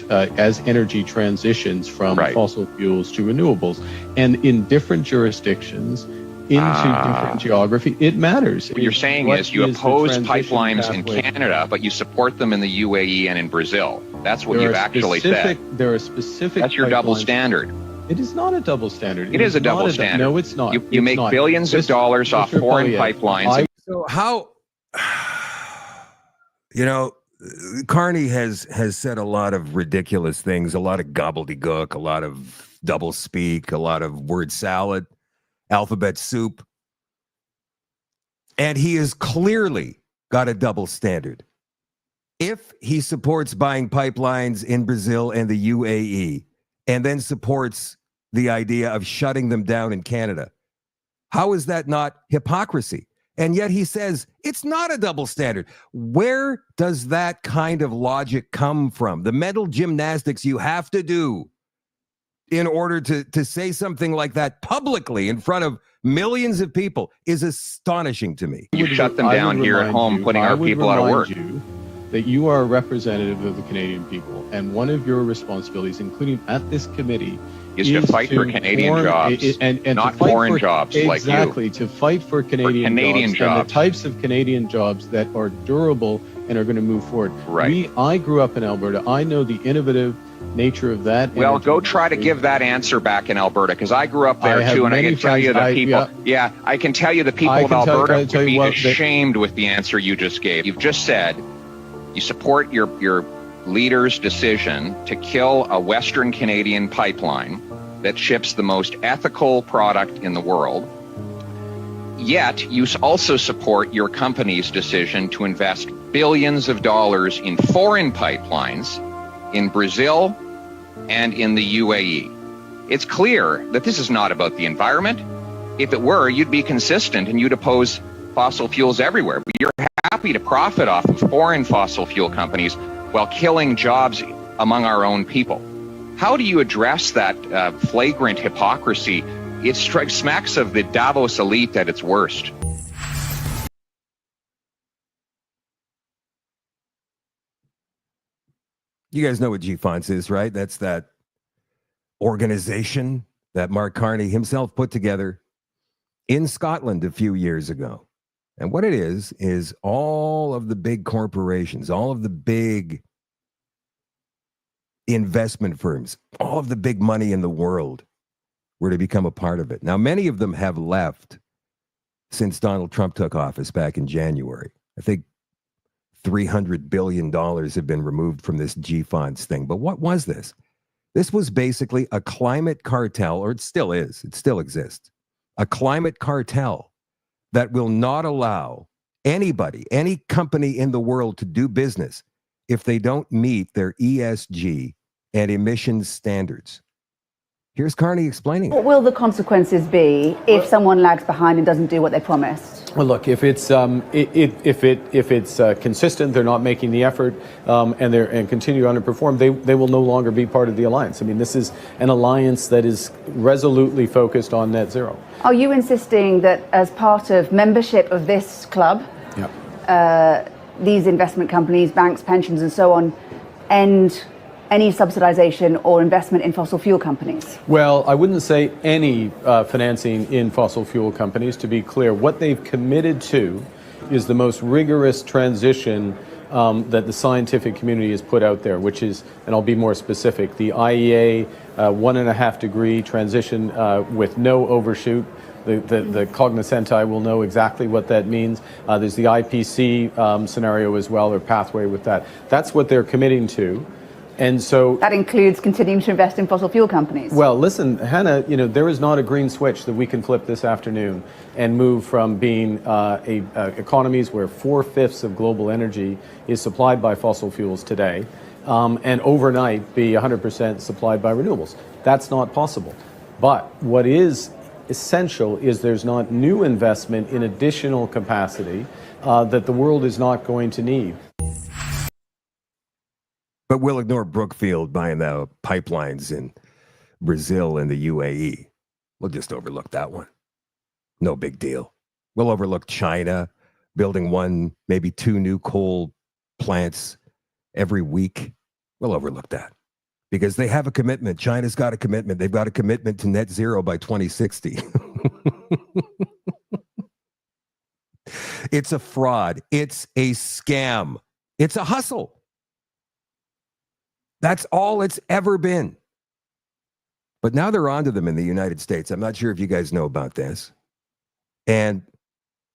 as energy transitions from fossil fuels to renewables? And in different jurisdictions, into different geography, it matters. What you're saying is you oppose pipelines in Canada, but you support them in the UAE and in Brazil. That's what you've actually said. There are specific. That's your double standard. It is not a double standard. It is a double standard. No, it's not. You make billions of dollars off foreign pipelines. So how, Carney has said a lot of ridiculous things, a lot of gobbledygook, a lot of double speak, a lot of word salad, alphabet soup. And he has clearly got a double standard. If he supports buying pipelines in Brazil and the UAE, and then supports the idea of shutting them down in Canada, how is that not hypocrisy? And yet he says it's not a double standard. Where does that kind of logic come from? The mental gymnastics you have to do in order to say something like that publicly in front of millions of people is astonishing to me. You shut them down here at home, putting our people out of work. That you are a representative of the Canadian people, and one of your responsibilities, including at this committee, is to fight for Canadian jobs, and not foreign jobs like you. Exactly, to fight for Canadian jobs, and the types of Canadian jobs that are durable and are going to move forward. Right. I grew up in Alberta. I know the innovative nature of that. Well, go try to give that answer back in Alberta, because I grew up there too, and I can tell you the people. I can tell you the people of Alberta would be ashamed with the answer you just gave. You've just said you support your leader's decision to kill a Western Canadian pipeline that ships the most ethical product in the world. Yet you also support your company's decision to invest billions of dollars in foreign pipelines in Brazil and in the UAE. It's clear that this is not about the environment. If it were, you'd be consistent and you'd oppose fossil fuels everywhere. But you're happy to profit off of foreign fossil fuel companies while killing jobs among our own people. How do you address that flagrant hypocrisy? It smacks of the Davos elite at its worst. You guys know what GFONS is, right? That's that organization that Mark Carney himself put together in Scotland a few years ago. And what it is all of the big corporations, all of the big investment firms, all of the big money in the world were to become a part of it. Now, many of them have left since Donald Trump took office back in January. I think $300 billion have been removed from this GFONS thing. But what was this? This was basically a climate cartel, or it still is, it still exists, a climate cartel that will not allow anybody, any company in the world to do business if they don't meet their ESG and emissions standards. Here's Carney explaining. What will the consequences be if someone lags behind and doesn't do what they promised? Well, look, if it's consistent, they're not making the effort, and continue to underperform, they will no longer be part of the alliance. I mean, this is an alliance that is resolutely focused on net zero. Are you insisting that as part of membership of this club, these investment companies, banks, pensions, and so on, end any subsidization or investment in fossil fuel companies? Well, I wouldn't say any financing in fossil fuel companies. To be clear, what they've committed to is the most rigorous transition that the scientific community has put out there, which is, and I'll be more specific, the IEA 1.5 degree transition with no overshoot. The cognoscenti will know exactly what that means. There's the IPC scenario as well, or pathway with that. That's what they're committing to. And so that includes continuing to invest in fossil fuel companies. Well, listen, Hannah, there is not a green switch that we can flip this afternoon and move from being economies where 4/5 of global energy is supplied by fossil fuels today, and overnight be 100% supplied by renewables. That's not possible. But what is essential is there's not new investment in additional capacity that the world is not going to need. But we'll ignore Brookfield buying the pipelines in Brazil and the UAE. We'll just overlook that one. No big deal. We'll overlook China building one, maybe two new coal plants every week. We'll overlook that because they have a commitment. China's got a commitment. They've got a commitment to net zero by 2060. It's a fraud. It's a scam. It's a hustle. That's all it's ever been. But now they're onto them in the United States. I'm not sure if you guys know about this. And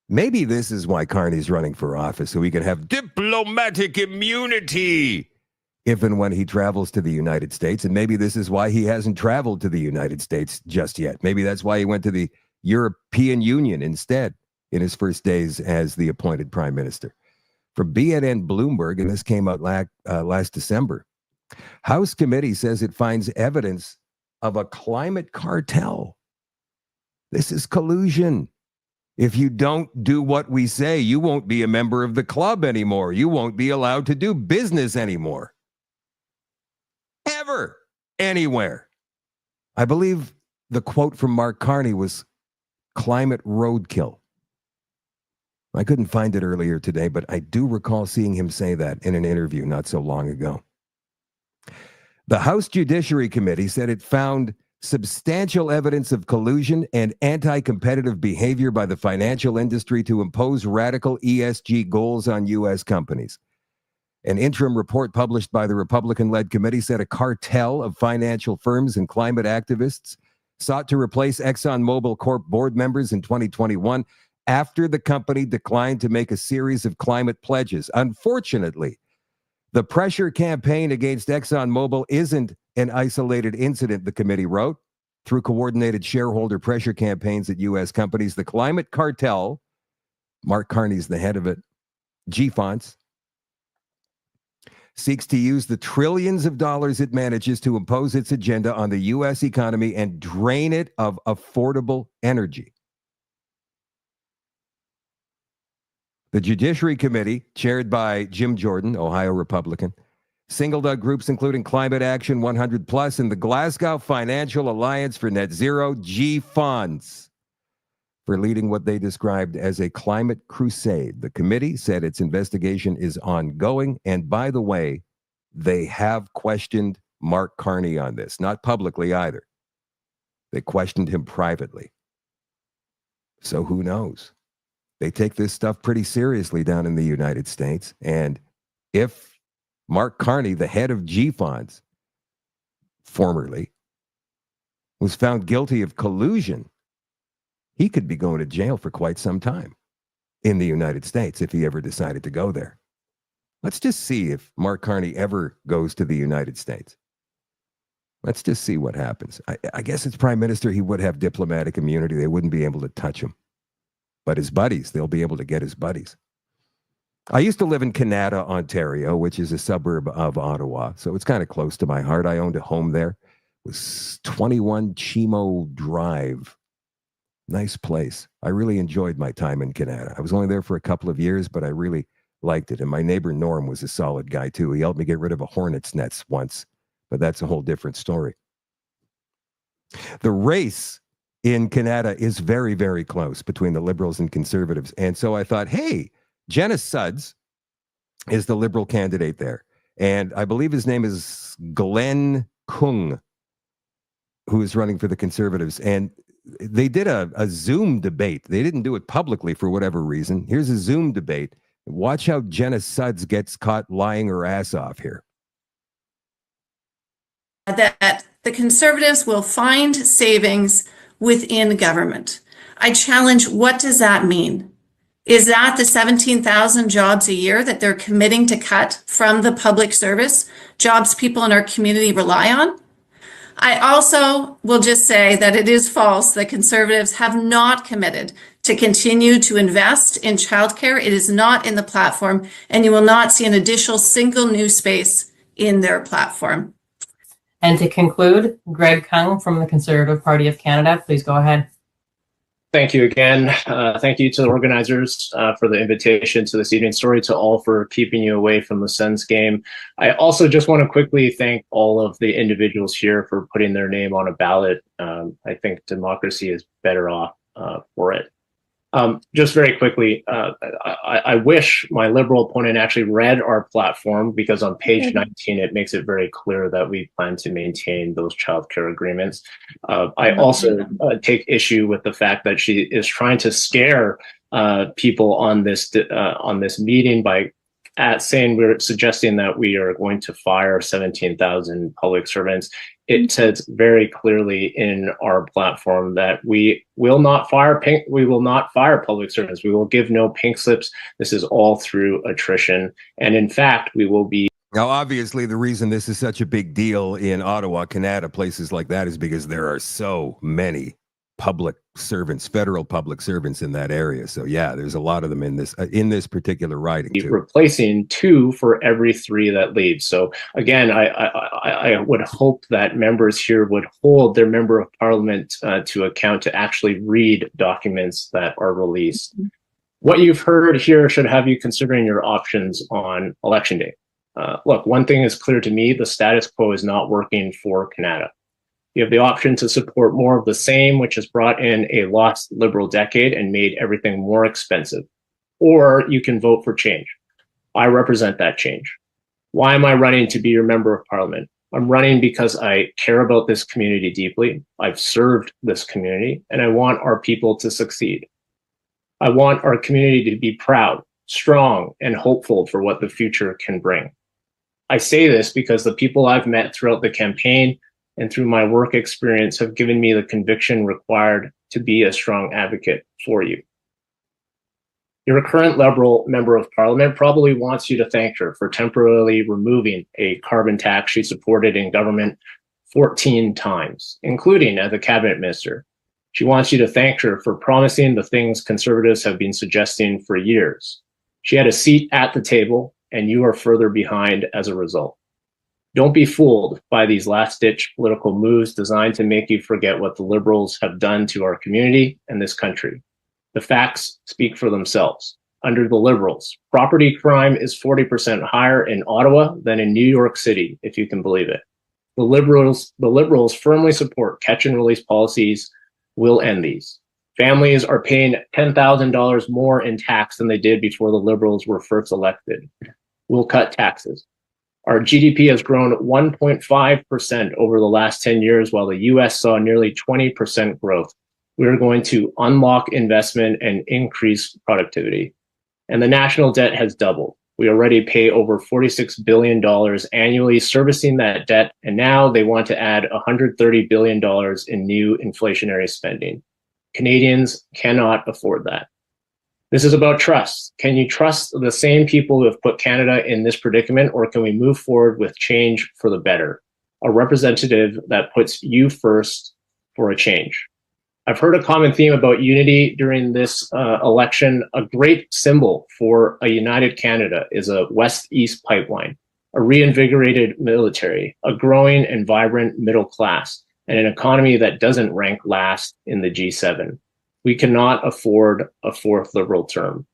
maybe this is why Carney's running for office, so he can have diplomatic immunity if and when he travels to the United States. And maybe this is why he hasn't traveled to the United States just yet. Maybe that's why he went to the European Union instead in his first days as the appointed prime minister. From BNN Bloomberg, and this came out last December, House committee says it finds evidence of a climate cartel. This is collusion. If you don't do what we say, you won't be a member of the club anymore. You won't be allowed to do business anymore. Ever. Anywhere. I believe the quote from Mark Carney was climate roadkill. I couldn't find it earlier today, but I do recall seeing him say that in an interview not so long ago. The House Judiciary Committee said it found substantial evidence of collusion and anti-competitive behavior by the financial industry to impose radical ESG goals on U.S. companies. An interim report published by the Republican-led committee said a cartel of financial firms and climate activists sought to replace ExxonMobil Corp board members in 2021 after the company declined to make a series of climate pledges. Unfortunately, the pressure campaign against ExxonMobil isn't an isolated incident, the committee wrote. Through coordinated shareholder pressure campaigns at U.S. companies, the climate cartel, Mark Carney's the head of it, GFONS, seeks to use the trillions of dollars it manages to impose its agenda on the U.S. economy and drain it of affordable energy. The Judiciary Committee, chaired by Jim Jordan, Ohio Republican, singled out groups including Climate Action 100 Plus and the Glasgow Financial Alliance for Net Zero, GFONS, for leading what they described as a climate crusade. The committee said its investigation is ongoing. And by the way, they have questioned Mark Carney on this, not publicly either. They questioned him privately. So who knows? They take this stuff pretty seriously down in the United States. And if Mark Carney, the head of GFONS, formerly, was found guilty of collusion, he could be going to jail for quite some time in the United States if he ever decided to go there. Let's just see if Mark Carney ever goes to the United States. Let's just see what happens. I guess as prime minister, he would have diplomatic immunity. They wouldn't be able to touch him. But his buddies, they'll be able to get his buddies. I used to live in Canada, Ontario, which is a suburb of Ottawa. So it's kind of close to my heart. I owned a home there. It was 21 Chimo Drive. Nice place. I really enjoyed my time in Canada. I was only there for a couple of years, but I really liked it. And my neighbor Norm was a solid guy too. He helped me get rid of a hornet's nest once, but that's a whole different story. The race in Canada is very, very close between the Liberals and Conservatives. And so I thought, hey, Jenna Sudds is the Liberal candidate there. And I believe his name is Glenn Kung, who is running for the Conservatives. And they did a Zoom debate. They didn't do it publicly for whatever reason. Here's a Zoom debate. Watch how Jenna Sudds gets caught lying her ass off here. That the Conservatives will find savings within government. I challenge, what does that mean? Is that the 17,000 jobs a year that they're committing to cut from the public service, jobs people in our community rely on? I also will just say that it is false that Conservatives have not committed to continue to invest in childcare. It is not in the platform, and you will not see an additional single new space in their platform. And to conclude, Greg Kung from the Conservative Party of Canada, please go ahead. Thank you again. Thank you to the organizers for the invitation to this evening's story, to all for keeping you away from the Sens game. I also just want to quickly thank all of the individuals here for putting their name on a ballot. I think democracy is better off for it. Just very quickly, I wish my liberal opponent actually read our platform, because on page 19, it makes it very clear that we plan to maintain those childcare agreements. I also take issue with the fact that she is trying to scare people on this meeting by saying we're suggesting that we are going to fire 17,000 public servants. It says very clearly in our platform that we will not fire public servants. We will give no pink slips. This is all through attrition. And in fact, we will be. Now, obviously, the reason this is such a big deal in Ottawa, Canada, places like that, is because there are so many public servants, federal public servants in that area. So yeah, there's a lot of them in this particular riding too. Replacing 2 for every 3 that leave. So again, I would hope that members here would hold their member of parliament to account, to actually read documents that are released. What you've heard here should have you considering your options on election day. Look, one thing is clear to me: the status quo is not working for Canada. You have the option to support more of the same, which has brought in a lost liberal decade and made everything more expensive. Or you can vote for change. I represent that change. Why am I running to be your member of parliament? I'm running because I care about this community deeply. I've served this community, and I want our people to succeed. I want our community to be proud, strong, and hopeful for what the future can bring. I say this because the people I've met throughout the campaign and through my work experience have given me the conviction required to be a strong advocate for you. Your current Liberal member of parliament probably wants you to thank her for temporarily removing a carbon tax she supported in government 14 times, including as a cabinet minister. She wants you to thank her for promising the things Conservatives have been suggesting for years. She had a seat at the table, and you are further behind as a result. Don't be fooled by these last-ditch political moves designed to make you forget what the Liberals have done to our community and this country. The facts speak for themselves. Under the Liberals, property crime is 40% higher in Ottawa than in New York City, if you can believe it. The Liberals firmly support catch-and-release policies. Will end these. Families are paying $10,000 more in tax than they did before the Liberals were first elected. We'll cut taxes. Our GDP has grown 1.5% over the last 10 years, while the US saw nearly 20% growth. We are going to unlock investment and increase productivity. And the national debt has doubled. We already pay over $46 billion annually servicing that debt, and now they want to add $130 billion in new inflationary spending. Canadians cannot afford that. This is about trust. Can you trust the same people who have put Canada in this predicament, or can we move forward with change for the better? A representative that puts you first for a change. I've heard a common theme about unity during this election. A great symbol for a united Canada is a west-east pipeline, a reinvigorated military, a growing and vibrant middle class, and an economy that doesn't rank last in the G7. We cannot afford a fourth Liberal term.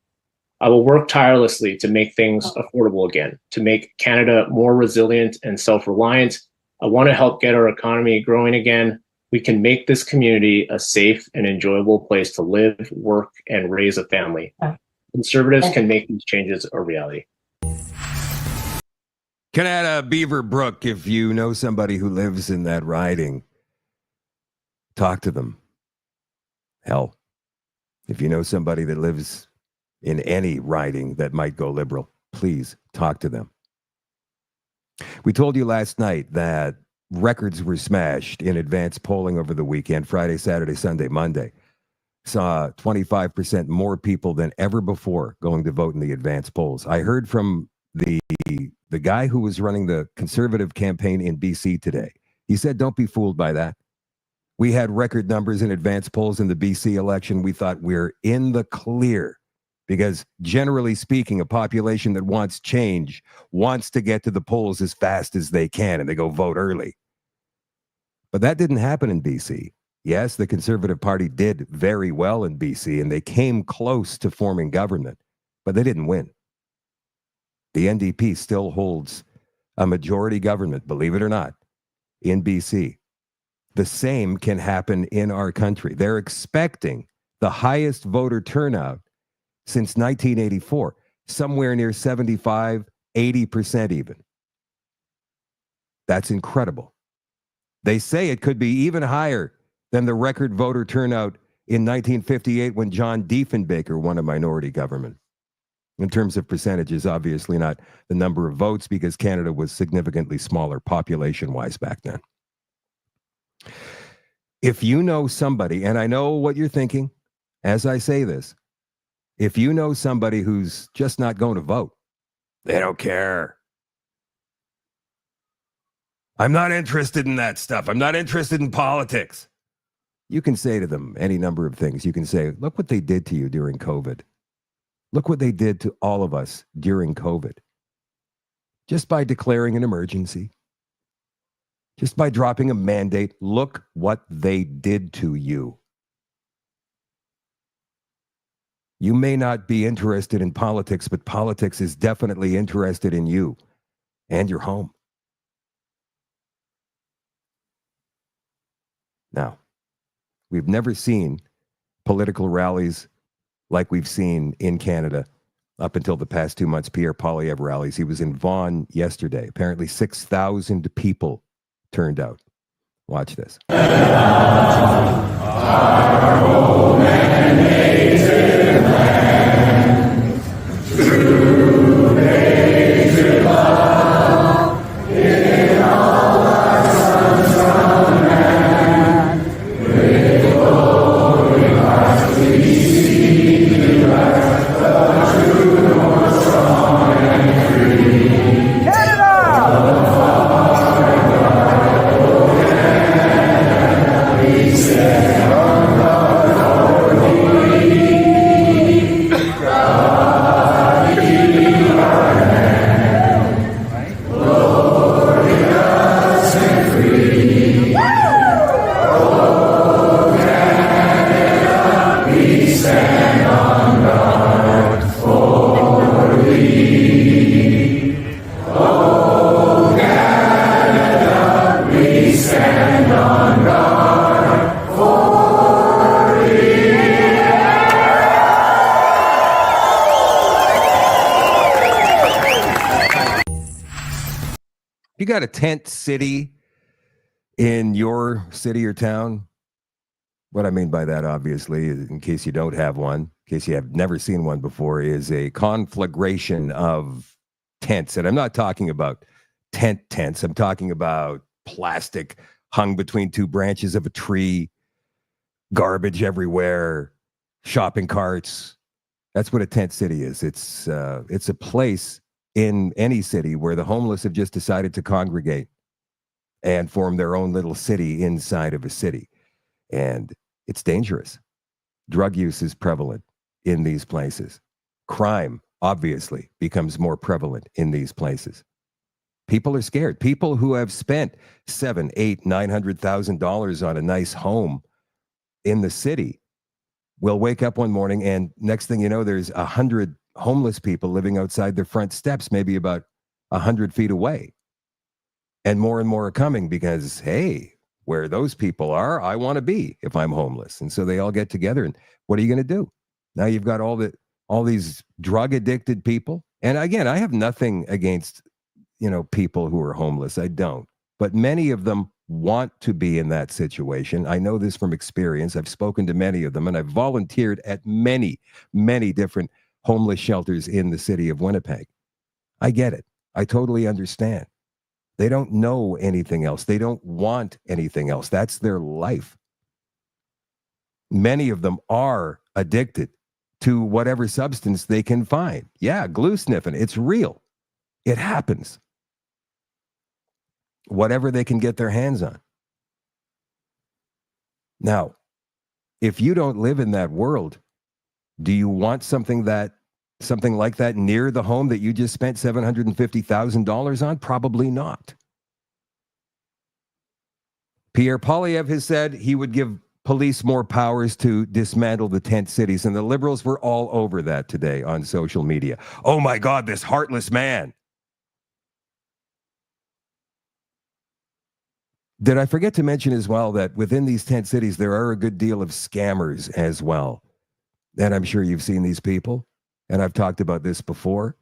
I will work tirelessly to make things affordable again, to make Canada more resilient and self-reliant. I want to help get our economy growing again. We can make this community a safe and enjoyable place to live, work, and raise a family. Conservatives can make these changes a reality. Canada, Beaver Brook, if you know somebody who lives in that riding, talk to them. Hell, if you know somebody that lives in any riding that might go Liberal, please talk to them. We told you last night that records were smashed in advanced polling over the weekend, Friday, Saturday, Sunday, Monday. Saw 25% more people than ever before going to vote in the advanced polls. I heard from the guy who was running the Conservative campaign in BC today. He said, don't be fooled by that. We had record numbers in advanced polls in the BC election. We thought we're in the clear because, generally speaking, a population that wants change wants to get to the polls as fast as they can, and they go vote early. But that didn't happen in BC. Yes, the Conservative Party did very well in BC, and they came close to forming government, but they didn't win. The NDP still holds a majority government, believe it or not, in BC. The same can happen in our country. They're expecting the highest voter turnout since 1984, somewhere near 75, 80% even. That's incredible. They say it could be even higher than the record voter turnout in 1958 when John Diefenbaker won a minority government. In terms of percentages, obviously not the number of votes, because Canada was significantly smaller population-wise back then. If you know somebody, and I know what you're thinking as I say this, if you know somebody who's just not going to vote, they don't care. I'm not interested in that stuff. I'm not interested in politics. You can say to them any number of things. You can say, look what they did to you during COVID. Look what they did to all of us during COVID. Just by declaring an emergency, just by dropping a mandate, look what they did to you. You may not be interested in politics, but politics is definitely interested in you and your home. Now, we've never seen political rallies like we've seen in Canada up until the past 2 months. Pierre Poilievre rallies. He was in Vaughan yesterday. Apparently 6,000 people turned out. Watch this. Our home and native land, true native love, in all our sons of man, with glowing hearts we see the true north, strong and free. Canada! You got a tent city in your city or town? What I mean by that, obviously, in case you don't have one, in case you have never seen one before, is a conflagration of tents. And I'm not talking about tents. I'm talking about plastic hung between two branches of a tree, garbage everywhere, shopping carts. That's what a tent city is. It's a place in any city where the homeless have just decided to congregate and form their own little city inside of a city. And it's dangerous. Drug use is prevalent in these places. Crime, obviously, becomes more prevalent in these places. People are scared. People who have spent $700,000, $800,000, $900,000 on a nice home in the city will wake up one morning and next thing you know, there's 100 homeless people living outside their front steps, maybe about 100 feet away. And more are coming because, hey, where those people are, I want to be if I'm homeless. And so they all get together. And what are you going to do? Now you've got all these drug addicted people. And again, I have nothing against, people who are homeless. I don't. But many of them want to be in that situation. I know this from experience. I've spoken to many of them, and I've volunteered at many, many different homeless shelters in the city of Winnipeg. I get it. I totally understand. They don't know anything else. They don't want anything else. That's their life. Many of them are addicted to whatever substance they can find. Yeah, glue sniffing. It's real. It happens. Whatever they can get their hands on. Now, if you don't live in that world, do you want something like that near the home that you just spent $750,000 on? Probably not. Pierre Poilievre has said he would give police more powers to dismantle the tent cities. And the liberals were all over that today on social media. Oh my God, this heartless man. Did I forget to mention as well that within these tent cities, there are a good deal of scammers as well. And I'm sure you've seen these people. And I've talked about this before.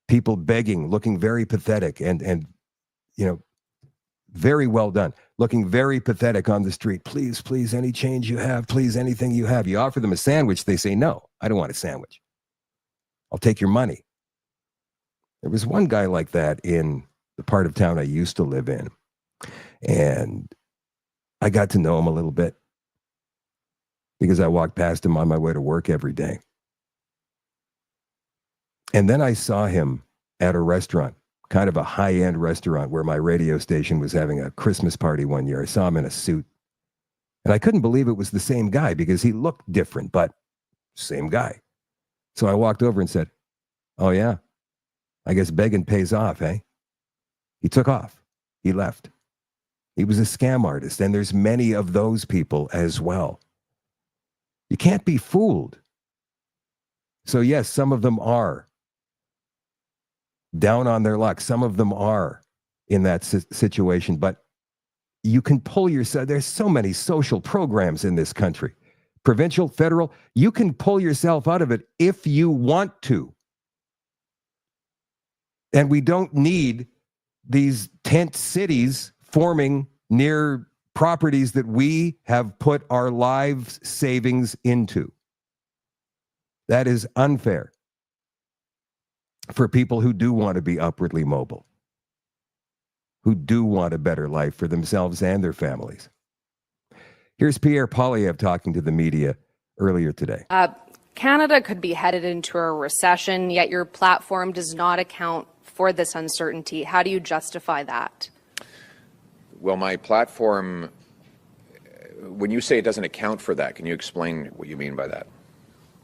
People begging, looking very pathetic and you know, very well done. Looking very pathetic on the street. Please, please, any change you have, please, anything you have. You offer them a sandwich, they say, no, I don't want a sandwich. I'll take your money. There was one guy like that in the part of town I used to live in. And I got to know him a little bit because I walked past him on my way to work every day. And then I saw him at a restaurant, kind of a high-end restaurant where my radio station was having a Christmas party one year. I saw him in a suit. And I couldn't believe it was the same guy because he looked different, but same guy. So I walked over and said, oh yeah, I guess begging pays off, eh? He took off. He left. He was a scam artist, and there's many of those people as well. You can't be fooled. So yes, some of them are down on their luck. Some of them are in that situation, but you can pull yourself. There's so many social programs in this country, provincial, federal. You can pull yourself out of it if you want to. And we don't need these tent cities forming near properties that we have put our lives savings into. That is unfair for people who do want to be upwardly mobile, who do want a better life for themselves and their families. Here's Pierre Poilievre talking to the media earlier today. Canada could be headed into a recession, yet your platform does not account for this uncertainty. How do you justify that? Well, my platform, when you say it doesn't account for that, can you explain what you mean by that?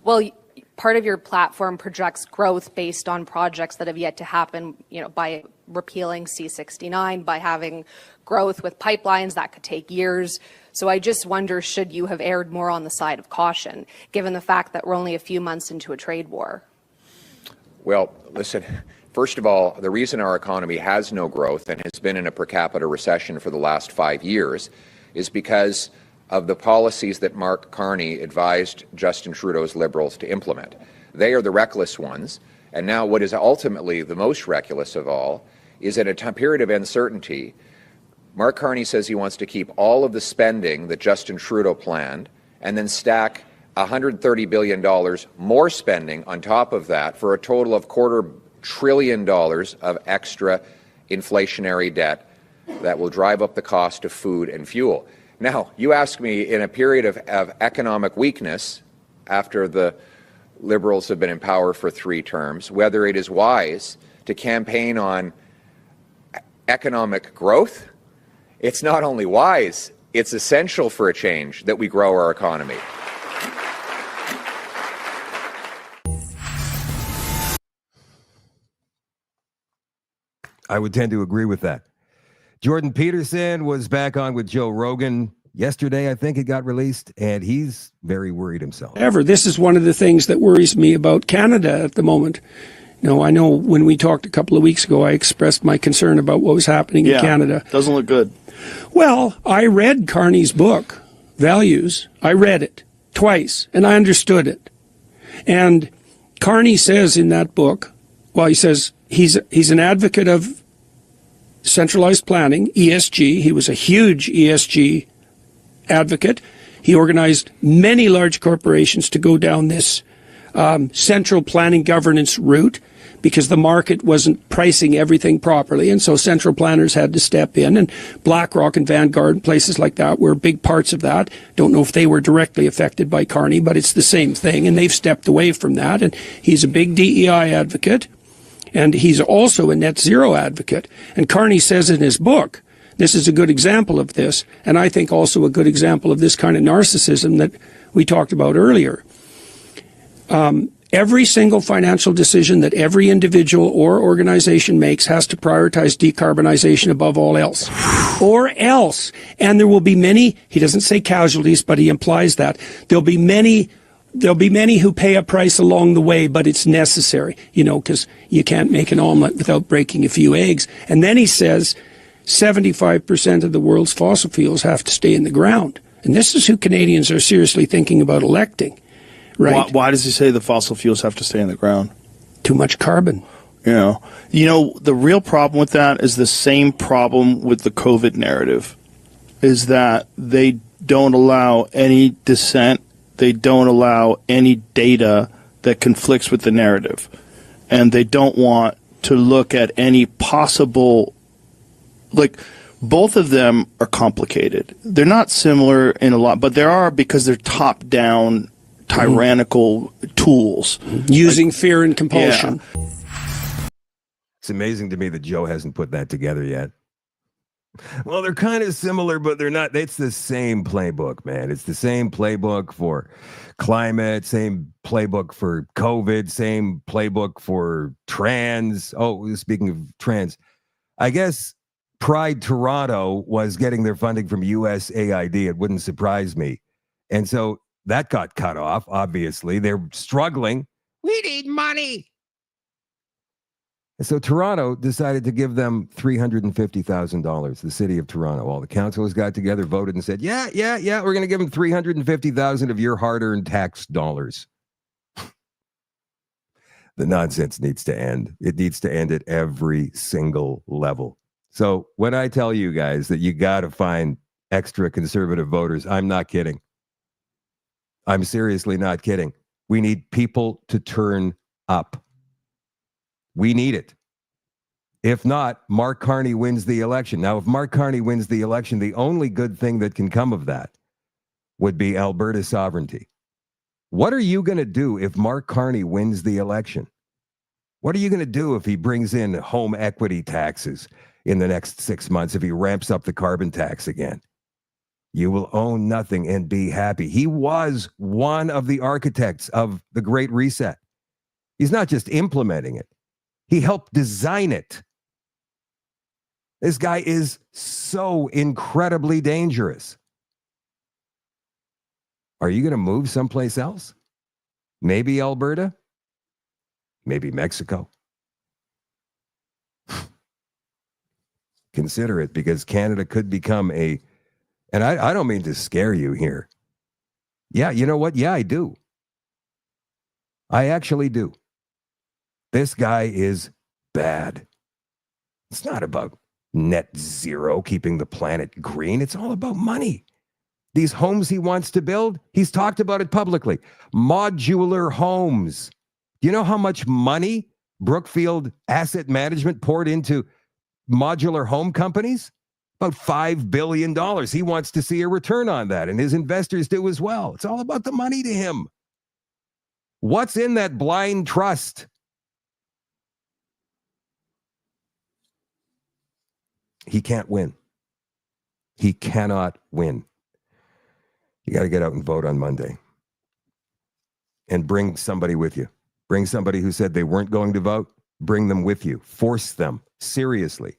Well, part of your platform projects growth based on projects that have yet to happen, by repealing C-69, by having growth with pipelines that could take years. So I just wonder, should you have erred more on the side of caution, given the fact that we're only a few months into a trade war? Well, listen. First of all, the reason our economy has no growth and has been in a per capita recession for the last 5 years is because of the policies that Mark Carney advised Justin Trudeau's Liberals to implement. They are the reckless ones, and now what is ultimately the most reckless of all is at a period of uncertainty, Mark Carney says he wants to keep all of the spending that Justin Trudeau planned and then stack $130 billion more spending on top of that for a total of $250 billion of extra inflationary debt that will drive up the cost of food and fuel. Now, you ask me, in a period of economic weakness, after the Liberals have been in power for 3 terms, whether it is wise to campaign on economic growth. It's not only wise, it's essential for a change that we grow our economy. I would tend to agree with that. Jordan Peterson was back on with Joe Rogan yesterday. I think it got released, and he's very worried himself. This is one of the things that worries me about Canada at the moment. I know when we talked a couple of weeks ago, I expressed my concern about what was happening in Canada. Doesn't look good. Well, I read Carney's book, Values. I read it twice, and I understood it. And Carney says in that book, he says he's an advocate of centralized planning, ESG. He was a huge ESG advocate. He organized many large corporations to go down this central planning governance route because the market wasn't pricing everything properly, and so central planners had to step in, and BlackRock and Vanguard and places like that were big parts of that. Don't know if they were directly affected by Carney, but it's the same thing, and they've stepped away from that, and he's a big DEI advocate, and he's also a net zero advocate. And Carney says in his book, this is a good example of this, and I think also a good example of this kind of narcissism that we talked about earlier. Every single financial decision that every individual or organization makes has to prioritize decarbonization above all else. Or else. And there will be many, he doesn't say casualties, but he implies that. There'll be many who pay a price along the way, but it's necessary, because you can't make an omelet without breaking a few eggs. And then he says 75% of the world's fossil fuels have to stay in the ground. And this is who Canadians are seriously thinking about electing. Right. Why does he say the fossil fuels have to stay in the ground? Too much carbon. The real problem with that is the same problem with the COVID narrative, is that they don't allow any dissent. They don't allow any data that conflicts with the narrative. And they don't want to look at any possible, both of them are complicated. They're not similar in a lot, but there are, because they're top-down tyrannical tools. Using fear and compulsion. Yeah. It's amazing to me that Joe hasn't put that together yet. Well, they're kind of similar, but they're not. It's the same playbook, man. It's the same playbook for climate, same playbook for COVID, same playbook for trans. Oh, speaking of trans, I guess Pride Toronto was getting their funding from USAID. It wouldn't surprise me. And so that got cut off, obviously. They're struggling. We need money. And so Toronto decided to give them $350,000, the city of Toronto. All the councillors got together, voted, and said, yeah, we're going to give them $350,000 of your hard-earned tax dollars. The nonsense needs to end. It needs to end at every single level. So when I tell you guys that you got to find extra conservative voters, I'm not kidding. I'm seriously not kidding. We need people to turn up. We need it. If not, Mark Carney wins the election. Now, if Mark Carney wins the election, the only good thing that can come of that would be Alberta sovereignty. What are you going to do if Mark Carney wins the election? What are you going to do if he brings in home equity taxes in the next 6 months, if he ramps up the carbon tax again? You will own nothing and be happy. He was one of the architects of the Great Reset. He's not just implementing it. He helped design it. This guy is so incredibly dangerous. Are you going to move someplace else? Maybe Alberta? Maybe Mexico? Consider it, because Canada could become a, and I don't mean to scare you here. Yeah, you know what? Yeah, I do. I actually do. This guy is bad. It's not about net zero, keeping the planet green. It's all about money. These homes he wants to build, he's talked about it publicly. Modular homes. Do you know how much money Brookfield Asset Management poured into modular home companies? About $5 billion. He wants to see a return on that, and his investors do as well. It's all about the money to him. What's in that blind trust? He can't win. He cannot win. You got to get out and vote on Monday. And bring somebody with you. Bring somebody who said they weren't going to vote. Bring them with you. Force them. Seriously.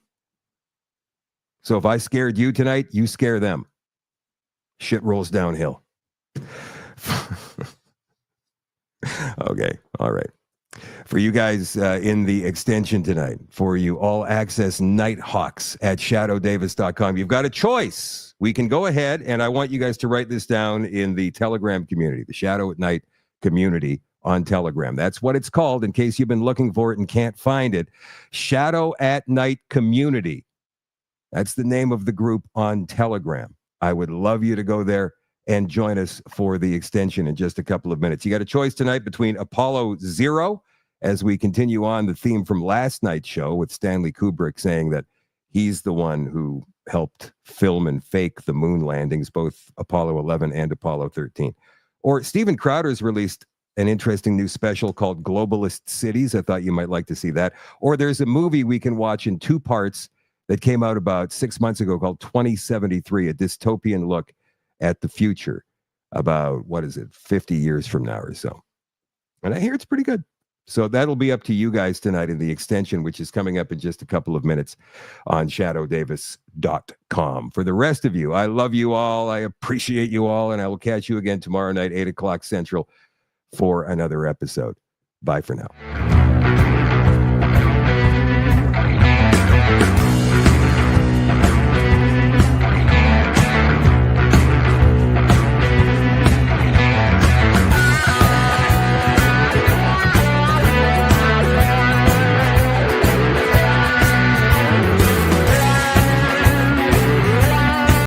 So if I scared you tonight, you scare them. Shit rolls downhill. Okay. All right. For you guys in the extension tonight, for you all access Nighthawks at shadowdavis.com, you've got a choice. We can go ahead, and I want you guys to write this down in the Telegram community, the Shadow at Night community on Telegram. That's what it's called, in case you've been looking for it and can't find it. Shadow at Night community. That's the name of the group on Telegram. I would love you to go there and join us for the extension in just a couple of minutes. You got a choice tonight between Apollo 0, as we continue on the theme from last night's show with Stanley Kubrick saying that he's the one who helped film and fake the moon landings, both Apollo 11 and Apollo 13. Or Steven Crowder's released an interesting new special called Globalist Cities. I thought you might like to see that. Or there's a movie we can watch in 2 parts that came out about 6 months ago called 2073, a dystopian look at the future about, 50 years from now or so. And I hear it's pretty good. So that'll be up to you guys tonight in the extension, which is coming up in just a couple of minutes on shadowdavis.com. For the rest of you, I love you all. I appreciate you all. And I will catch you again tomorrow night, 8 o'clock Central, for another episode. Bye for now.